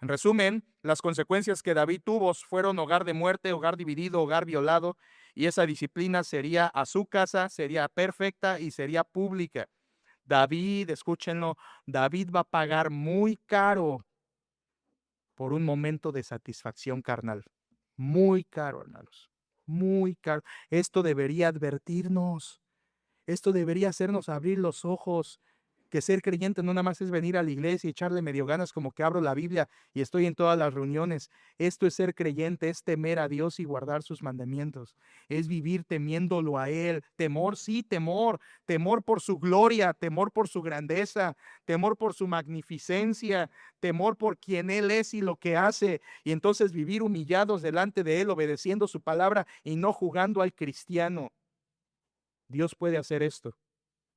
En resumen, las consecuencias que David tuvo fueron hogar de muerte, hogar dividido, hogar violado, y esa disciplina sería a su casa, sería perfecta y sería pública. David, escúchenlo, David va a pagar muy caro por un momento de satisfacción carnal. Muy caro, hermanos. Muy caro. Esto debería advertirnos. Esto debería hacernos abrir los ojos, que ser creyente no nada más es venir a la iglesia y echarle medio ganas como que abro la Biblia y estoy en todas las reuniones. Esto es ser creyente, es temer a Dios y guardar sus mandamientos. Es vivir temiéndolo a Él. Temor, sí, temor. Temor por su gloria, temor por su grandeza, temor por su magnificencia, temor por quien Él es y lo que hace. Y entonces vivir humillados delante de Él, obedeciendo su palabra y no jugando al cristiano. Dios puede hacer esto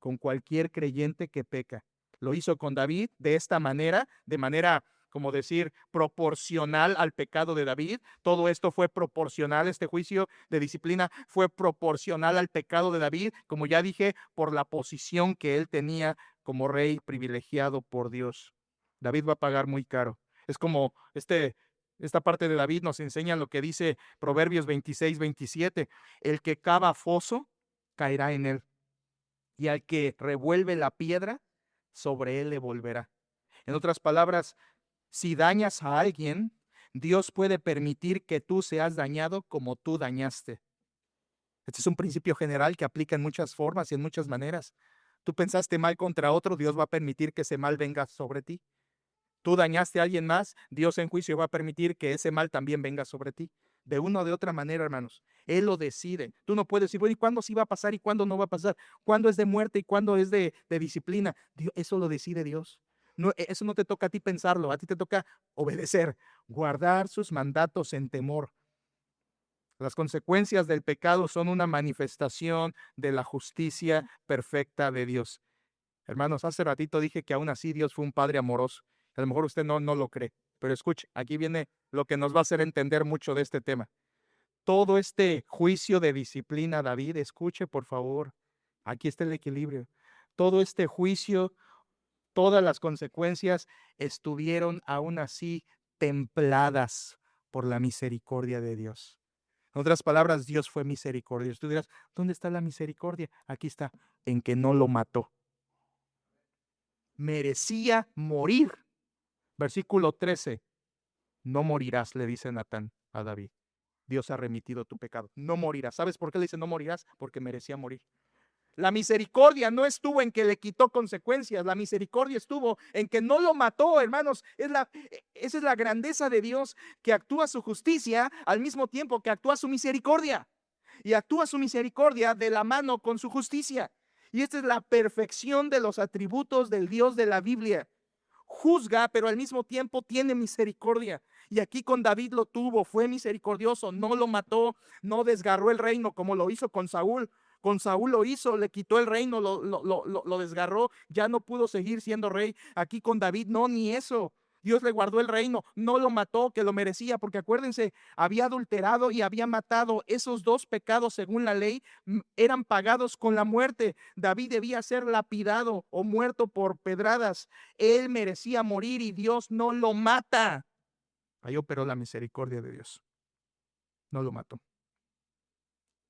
con cualquier creyente que peca. Lo hizo con David de esta manera, de manera, como decir, proporcional al pecado de David. Todo esto fue proporcional, este juicio de disciplina fue proporcional al pecado de David, como ya dije, por la posición que él tenía como rey privilegiado por Dios. David va a pagar muy caro. Es como esta parte de David nos enseña lo que dice Proverbios 26-27. El que cava foso caerá en él, y al que revuelve la piedra, sobre él le volverá. En otras palabras, si dañas a alguien, Dios puede permitir que tú seas dañado como tú dañaste. Este es un principio general que aplica en muchas formas y en muchas maneras. Tú pensaste mal contra otro, Dios va a permitir que ese mal venga sobre ti. Tú dañaste a alguien más, Dios en juicio va a permitir que ese mal también venga sobre ti. De una o de otra manera, hermanos. Él lo decide. Tú no puedes decir, bueno, ¿y cuándo sí va a pasar y cuándo no va a pasar? ¿Cuándo es de muerte y cuándo es de disciplina? Eso lo decide Dios. No, eso no te toca a ti pensarlo, a ti te toca obedecer, guardar sus mandatos en temor. Las consecuencias del pecado son una manifestación de la justicia perfecta de Dios. Hermanos, hace ratito dije que aún así Dios fue un padre amoroso. A lo mejor usted no lo cree, pero escuche, aquí viene lo que nos va a hacer entender mucho de este tema. Todo este juicio de disciplina, David, escuche por favor, aquí está el equilibrio. Todo este juicio, todas las consecuencias estuvieron aún así templadas por la misericordia de Dios. En otras palabras, Dios fue misericordioso. Tú dirás, ¿dónde está la misericordia? Aquí está, en que no lo mató. Merecía morir. Versículo 13. No morirás, le dice Natán a David. Dios ha remitido tu pecado. No morirás. ¿Sabes por qué le dice no morirás? Porque merecía morir. La misericordia no estuvo en que le quitó consecuencias. La misericordia estuvo en que no lo mató, hermanos. Esa es la grandeza de Dios, que actúa su justicia al mismo tiempo que actúa su misericordia. Y actúa su misericordia de la mano con su justicia. Y esta es la perfección de los atributos del Dios de la Biblia. Juzga, pero al mismo tiempo tiene misericordia. Y aquí con David lo tuvo, fue misericordioso, no lo mató, no desgarró el reino como lo hizo con Saúl. Con Saúl lo hizo, le quitó el reino, lo desgarró, ya no pudo seguir siendo rey. Aquí con David no, ni eso. Dios le guardó el reino, no lo mató, que lo merecía, porque acuérdense, había adulterado y había matado. Esos dos pecados, según la ley, eran pagados con la muerte. David debía ser lapidado o muerto por pedradas. Él merecía morir y Dios no lo mata. Ahí operó la misericordia de Dios. No lo mató.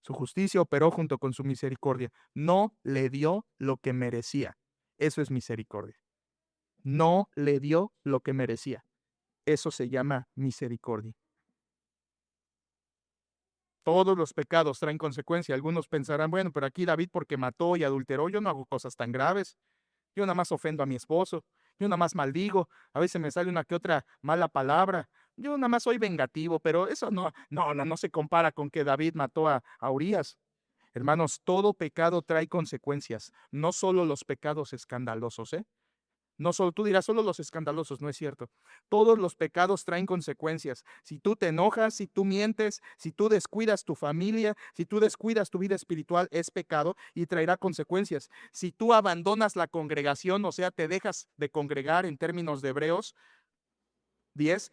Su justicia operó junto con su misericordia. No le dio lo que merecía. Eso es misericordia. No le dio lo que merecía. Eso se llama misericordia. Todos los pecados traen consecuencia. Algunos pensarán, bueno, pero aquí David porque mató y adulteró, yo no hago cosas tan graves. Yo nada más ofendo a mi esposo. Yo nada más maldigo. A veces me sale una que otra mala palabra. Yo nada más soy vengativo, pero eso no se compara con que David mató a Urías. Hermanos, todo pecado trae consecuencias, no solo los pecados escandalosos, ¿eh? No solo, tú dirás, solo los escandalosos, no es cierto. Todos los pecados traen consecuencias. Si tú te enojas, si tú mientes, si tú descuidas tu familia, si tú descuidas tu vida espiritual, es pecado y traerá consecuencias. Si tú abandonas la congregación, o sea, te dejas de congregar en términos de Hebreos 10,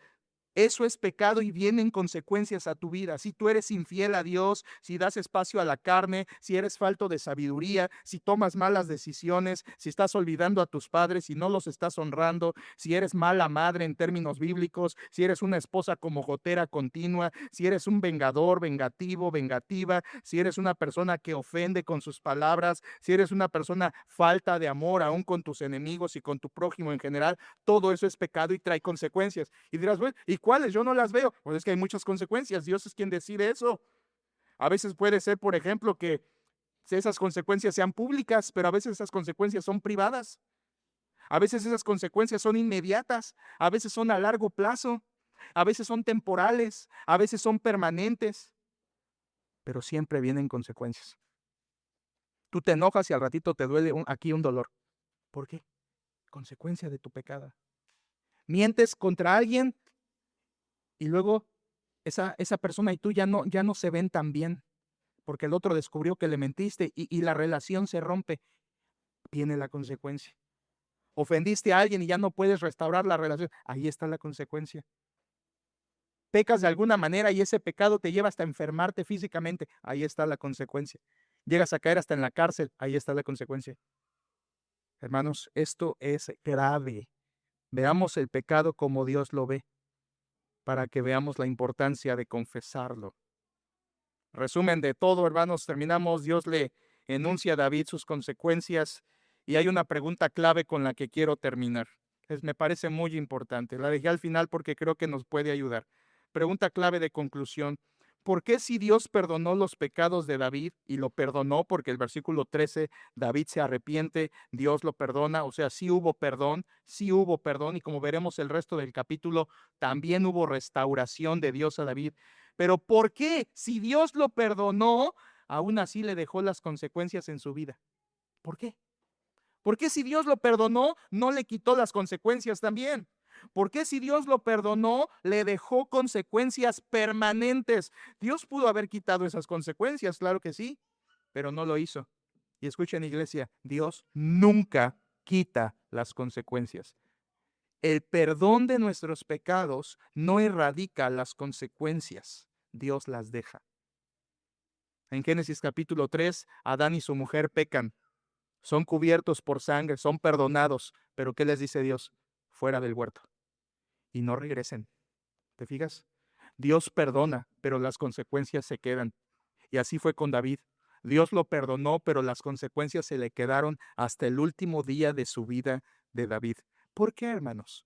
Eso es pecado y vienen consecuencias a tu vida. Si tú eres infiel a Dios, si das espacio a la carne, si eres falto de sabiduría, si tomas malas decisiones, si estás olvidando a tus padres, si no los estás honrando, si eres mala madre en términos bíblicos, si eres una esposa como gotera continua, si eres un vengador, vengativo, vengativa, si eres una persona que ofende con sus palabras, si eres una persona falta de amor aún con tus enemigos y con tu prójimo en general, todo eso es pecado y trae consecuencias. Y dirás, bueno, ¿y cuáles? Yo no las veo. Pues es que hay muchas consecuencias. Dios es quien decide eso. A veces puede ser, por ejemplo, que esas consecuencias sean públicas, pero a veces esas consecuencias son privadas. A veces esas consecuencias son inmediatas, a veces son a largo plazo, a veces son temporales, a veces son permanentes, pero siempre vienen consecuencias. Tú te enojas y al ratito te duele aquí un dolor. ¿Por qué? Consecuencia de tu pecado. Mientes contra alguien y luego esa persona y tú ya no se ven tan bien, porque el otro descubrió que le mentiste y la relación se rompe. Viene la consecuencia. Ofendiste a alguien y ya no puedes restaurar la relación. Ahí está la consecuencia. Pecas de alguna manera y ese pecado te lleva hasta enfermarte físicamente. Ahí está la consecuencia. Llegas a caer hasta en la cárcel. Ahí está la consecuencia. Hermanos, esto es grave. Veamos el pecado como Dios lo ve, para que veamos la importancia de confesarlo. Resumen de todo, hermanos, terminamos. Dios le enuncia a David sus consecuencias y hay una pregunta clave con la que quiero terminar. Me parece muy importante. La dejé al final porque creo que nos puede ayudar. Pregunta clave de conclusión. ¿Por qué si Dios perdonó los pecados de David y lo perdonó porque el versículo 13, David se arrepiente, Dios lo perdona? O sea, sí hubo perdón y como veremos el resto del capítulo, también hubo restauración de Dios a David. Pero ¿por qué si Dios lo perdonó, aún así le dejó las consecuencias en su vida? ¿Por qué? ¿Por qué si Dios lo perdonó, no le quitó las consecuencias también? ¿Por qué si Dios lo perdonó, le dejó consecuencias permanentes? Dios pudo haber quitado esas consecuencias, claro que sí, pero no lo hizo. Y escuchen, iglesia, Dios nunca quita las consecuencias. El perdón de nuestros pecados no erradica las consecuencias, Dios las deja. En Génesis capítulo 3, Adán y su mujer pecan. Son cubiertos por sangre, son perdonados. Pero ¿qué les dice Dios? Fuera del huerto. Y no regresen. ¿Te fijas? Dios perdona, pero las consecuencias se quedan. Y así fue con David. Dios lo perdonó, pero las consecuencias se le quedaron hasta el último día de su vida de David. ¿Por qué, hermanos?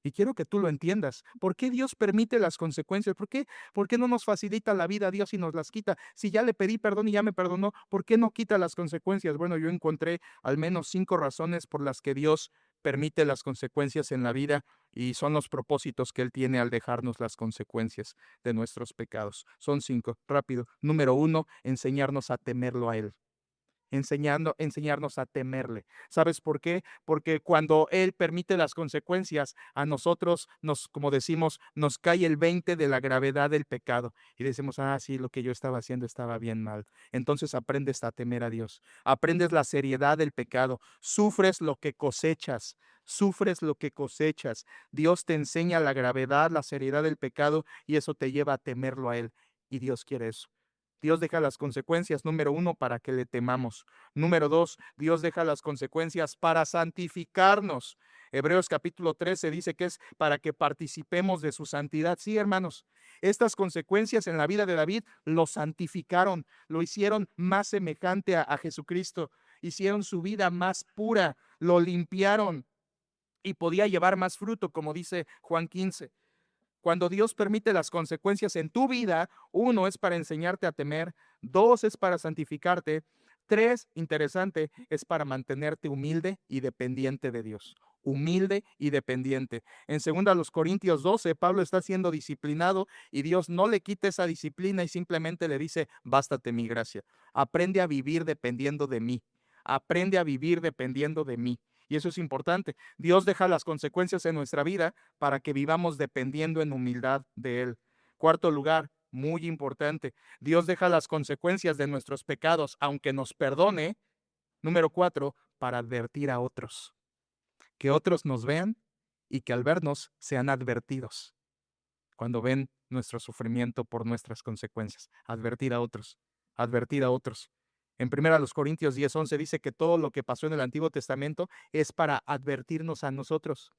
Y quiero que tú lo entiendas. ¿Por qué Dios permite las consecuencias? ¿Por qué no nos facilita la vida a Dios y nos las quita? Si ya le pedí perdón y ya me perdonó, ¿por qué no quita las consecuencias? Bueno, yo encontré al menos 5 razones por las que Dios permite las consecuencias en la vida y son los propósitos que Él tiene al dejarnos las consecuencias de nuestros pecados. Son 5. Rápido. Número 1, enseñarnos a temerlo a Él. Enseñarnos a temerle. ¿Sabes por qué? Porque cuando Él permite las consecuencias, a nosotros como decimos, nos cae el 20 de la gravedad del pecado. Y decimos, sí, lo que yo estaba haciendo estaba bien mal. Entonces aprendes a temer a Dios. Aprendes la seriedad del pecado. Sufres lo que cosechas. Sufres lo que cosechas. Dios te enseña la gravedad, la seriedad del pecado y eso te lleva a temerlo a Él. Y Dios quiere eso. Dios deja las consecuencias, número 1, para que le temamos. Número 2, Dios deja las consecuencias para santificarnos. Hebreos capítulo 13 dice que es para que participemos de su santidad. Sí, hermanos, estas consecuencias en la vida de David lo santificaron, lo hicieron más semejante a Jesucristo, hicieron su vida más pura, lo limpiaron y podía llevar más fruto, como dice Juan 15. Cuando Dios permite las consecuencias en tu vida, 1 es para enseñarte a temer, 2 es para santificarte, 3, interesante, es para mantenerte humilde y dependiente de Dios. Humilde y dependiente. En 2 Corintios 12, Pablo está siendo disciplinado y Dios no le quita esa disciplina y simplemente le dice, bástate mi gracia. Aprende a vivir dependiendo de mí. Aprende a vivir dependiendo de mí. Y eso es importante. Dios deja las consecuencias en nuestra vida para que vivamos dependiendo en humildad de Él. 4 lugar, muy importante. Dios deja las consecuencias de nuestros pecados, aunque nos perdone. Número 4, para advertir a otros. Que otros nos vean y que al vernos sean advertidos. cuando ven nuestro sufrimiento por nuestras consecuencias. Advertir a otros, advertir a otros. En 1 Corintios 10:11 dice que todo lo que pasó en el Antiguo Testamento es para advertirnos a nosotros.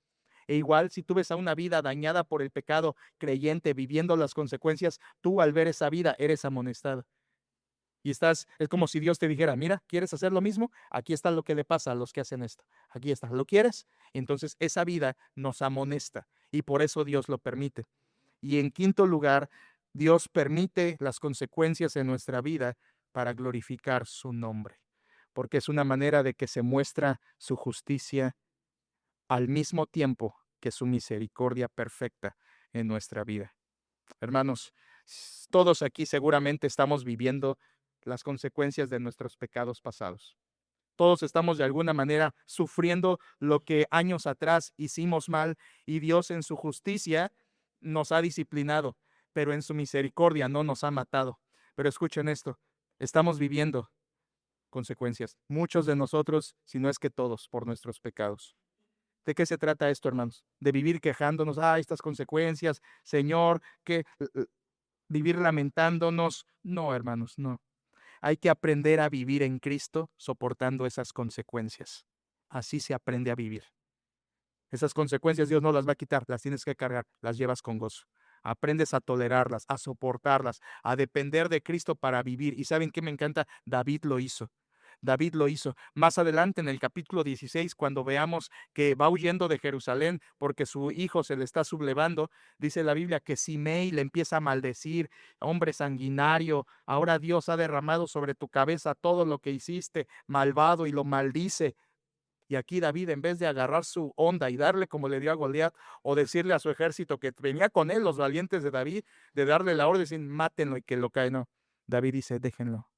E igual, si tú ves a una vida dañada por el pecado, creyente, viviendo las consecuencias, tú al ver esa vida eres amonestado. Y es como si Dios te dijera, mira, ¿quieres hacer lo mismo? Aquí está lo que le pasa a los que hacen esto. Aquí está, ¿lo quieres? Entonces esa vida nos amonesta y por eso Dios lo permite. Y en quinto lugar, Dios permite las consecuencias en nuestra vida para glorificar su nombre, porque es una manera de que se muestra su justicia al mismo tiempo que su misericordia perfecta en nuestra vida. Hermanos, todos aquí seguramente estamos viviendo las consecuencias de nuestros pecados pasados. Todos estamos de alguna manera sufriendo lo que años atrás hicimos mal y Dios en su justicia nos ha disciplinado, pero en su misericordia no nos ha matado. Pero escuchen esto, estamos viviendo consecuencias, muchos de nosotros, si no es que todos, por nuestros pecados. ¿De qué se trata esto, hermanos? De vivir quejándonos, estas consecuencias, Señor, que vivir lamentándonos. No, hermanos, no. Hay que aprender a vivir en Cristo soportando esas consecuencias. Así se aprende a vivir. Esas consecuencias Dios no las va a quitar, las tienes que cargar, las llevas con gozo. Aprendes a tolerarlas, a soportarlas, a depender de Cristo para vivir. ¿Y saben qué me encanta? David lo hizo. David lo hizo. Más adelante en el capítulo 16, cuando veamos que va huyendo de Jerusalén porque su hijo se le está sublevando, dice la Biblia que Simei le empieza a maldecir, hombre sanguinario, ahora Dios ha derramado sobre tu cabeza todo lo que hiciste, malvado, y lo maldice. Y aquí David, en vez de agarrar su onda y darle como le dio a Goliat, o decirle a su ejército que venía con él, los valientes de David, de darle la orden, decir, mátenlo y que lo cae, no. David dice, déjenlo.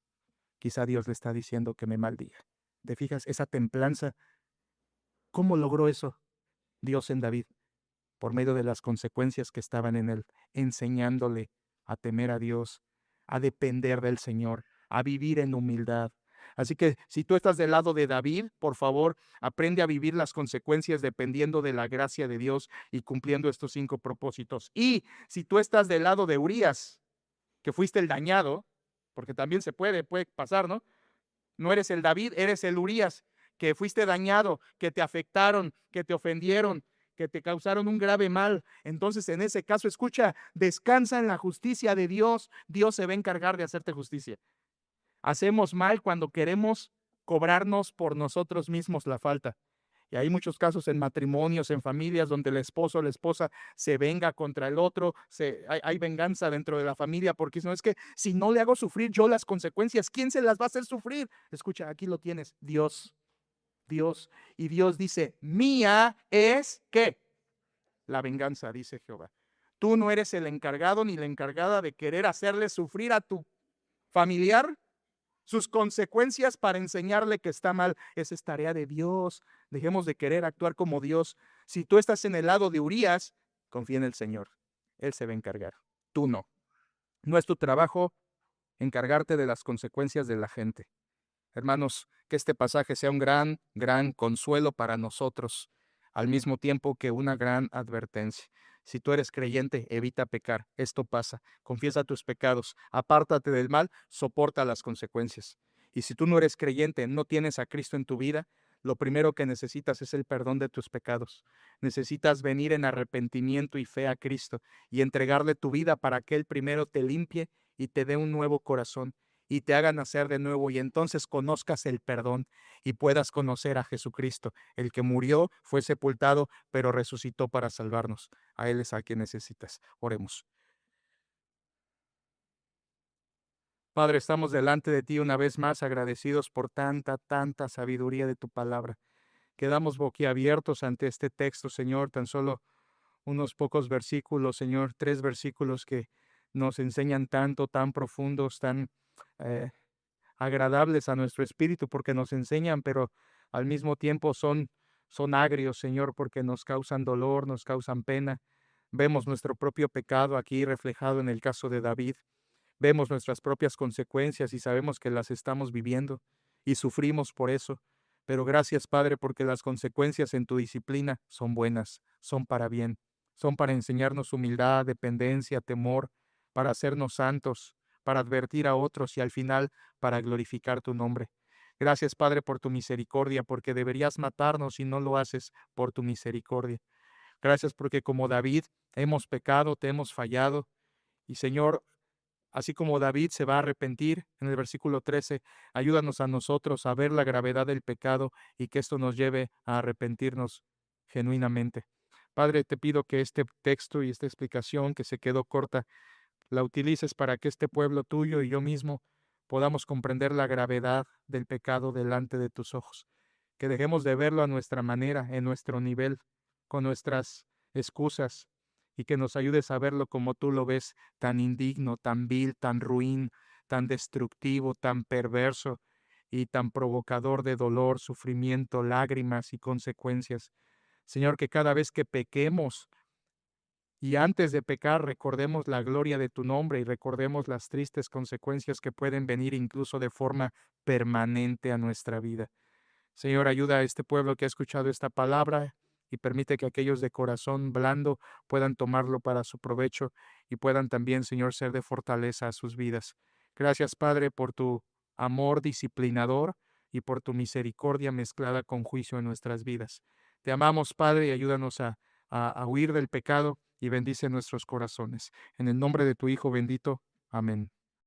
Quizá Dios le está diciendo que me maldiga. ¿Te fijas? Esa templanza. ¿Cómo logró eso Dios en David? Por medio de las consecuencias que estaban en él, enseñándole a temer a Dios, a depender del Señor, a vivir en humildad. Así que si tú estás del lado de David, por favor, aprende a vivir las consecuencias dependiendo de la gracia de Dios y cumpliendo estos 5 propósitos. Y si tú estás del lado de Urías, que fuiste el dañado, porque también puede pasar, ¿no? No eres el David, eres el Urías, que fuiste dañado, que te afectaron, que te ofendieron, que te causaron un grave mal. Entonces, en ese caso, escucha, descansa en la justicia de Dios. Dios se va a encargar de hacerte justicia. Hacemos mal cuando queremos cobrarnos por nosotros mismos la falta. Y hay muchos casos en matrimonios, en familias, donde el esposo o la esposa se venga contra el otro, hay venganza dentro de la familia, porque no es que si no le hago sufrir yo las consecuencias, ¿quién se las va a hacer sufrir? Escucha, aquí lo tienes, Dios, Dios. Y Dios dice, mía es, ¿qué? La venganza, dice Jehová. Tú no eres el encargado ni la encargada de querer hacerle sufrir a tu familiar sus consecuencias para enseñarle que está mal. Esa es tarea de Dios. Dejemos de querer actuar como Dios. Si tú estás en el lado de Urías, confía en el Señor. Él se va a encargar. Tú no. No es tu trabajo encargarte de las consecuencias de la gente. Hermanos, que este pasaje sea un gran, gran consuelo para nosotros, al mismo tiempo que una gran advertencia. Si tú eres creyente, evita pecar. Esto pasa. Confiesa tus pecados. Apártate del mal. Soporta las consecuencias. Y si tú no eres creyente, no tienes a Cristo en tu vida, lo primero que necesitas es el perdón de tus pecados. Necesitas venir en arrepentimiento y fe a Cristo y entregarle tu vida para que Él primero te limpie y te dé un nuevo corazón y te haga nacer de nuevo, y entonces conozcas el perdón y puedas conocer a Jesucristo, el que murió, fue sepultado, pero resucitó para salvarnos. A Él es a quien necesitas. Oremos. Padre, estamos delante de ti una vez más agradecidos por tanta, tanta sabiduría de tu palabra. Quedamos boquiabiertos ante este texto, Señor, tan solo unos pocos versículos, Señor, 3 versículos que nos enseñan tanto, tan profundos, tan eh, agradables a nuestro espíritu porque nos enseñan, pero al mismo tiempo son agrios, Señor, porque nos causan dolor, nos causan pena. Vemos nuestro propio pecado aquí reflejado en el caso de David. Vemos nuestras propias consecuencias y sabemos que las estamos viviendo y sufrimos por eso. Pero gracias, Padre, porque las consecuencias en tu disciplina son buenas, son para bien, son para enseñarnos humildad, dependencia, temor, para hacernos santos, para advertir a otros y al final para glorificar tu nombre. Gracias, Padre, por tu misericordia, porque deberías matarnos y no lo haces por tu misericordia. Gracias porque como David hemos pecado, te hemos fallado. Y Señor, así como David se va a arrepentir en el versículo 13, ayúdanos a nosotros a ver la gravedad del pecado y que esto nos lleve a arrepentirnos genuinamente. Padre, te pido que este texto y esta explicación que se quedó corta, la utilices para que este pueblo tuyo y yo mismo podamos comprender la gravedad del pecado delante de tus ojos. Que dejemos de verlo a nuestra manera, en nuestro nivel, con nuestras excusas, y que nos ayudes a verlo como tú lo ves, tan indigno, tan vil, tan ruin, tan destructivo, tan perverso y tan provocador de dolor, sufrimiento, lágrimas y consecuencias. Señor, que cada vez que pequemos y antes de pecar recordemos la gloria de tu nombre y recordemos las tristes consecuencias que pueden venir incluso de forma permanente a nuestra vida. Señor, ayuda a este pueblo que ha escuchado esta palabra y permite que aquellos de corazón blando puedan tomarlo para su provecho y puedan también, Señor, ser de fortaleza a sus vidas. Gracias, Padre, por tu amor disciplinador y por tu misericordia mezclada con juicio en nuestras vidas. Te amamos, Padre, y ayúdanos a huir del pecado y bendice nuestros corazones. En el nombre de tu Hijo bendito. Amén.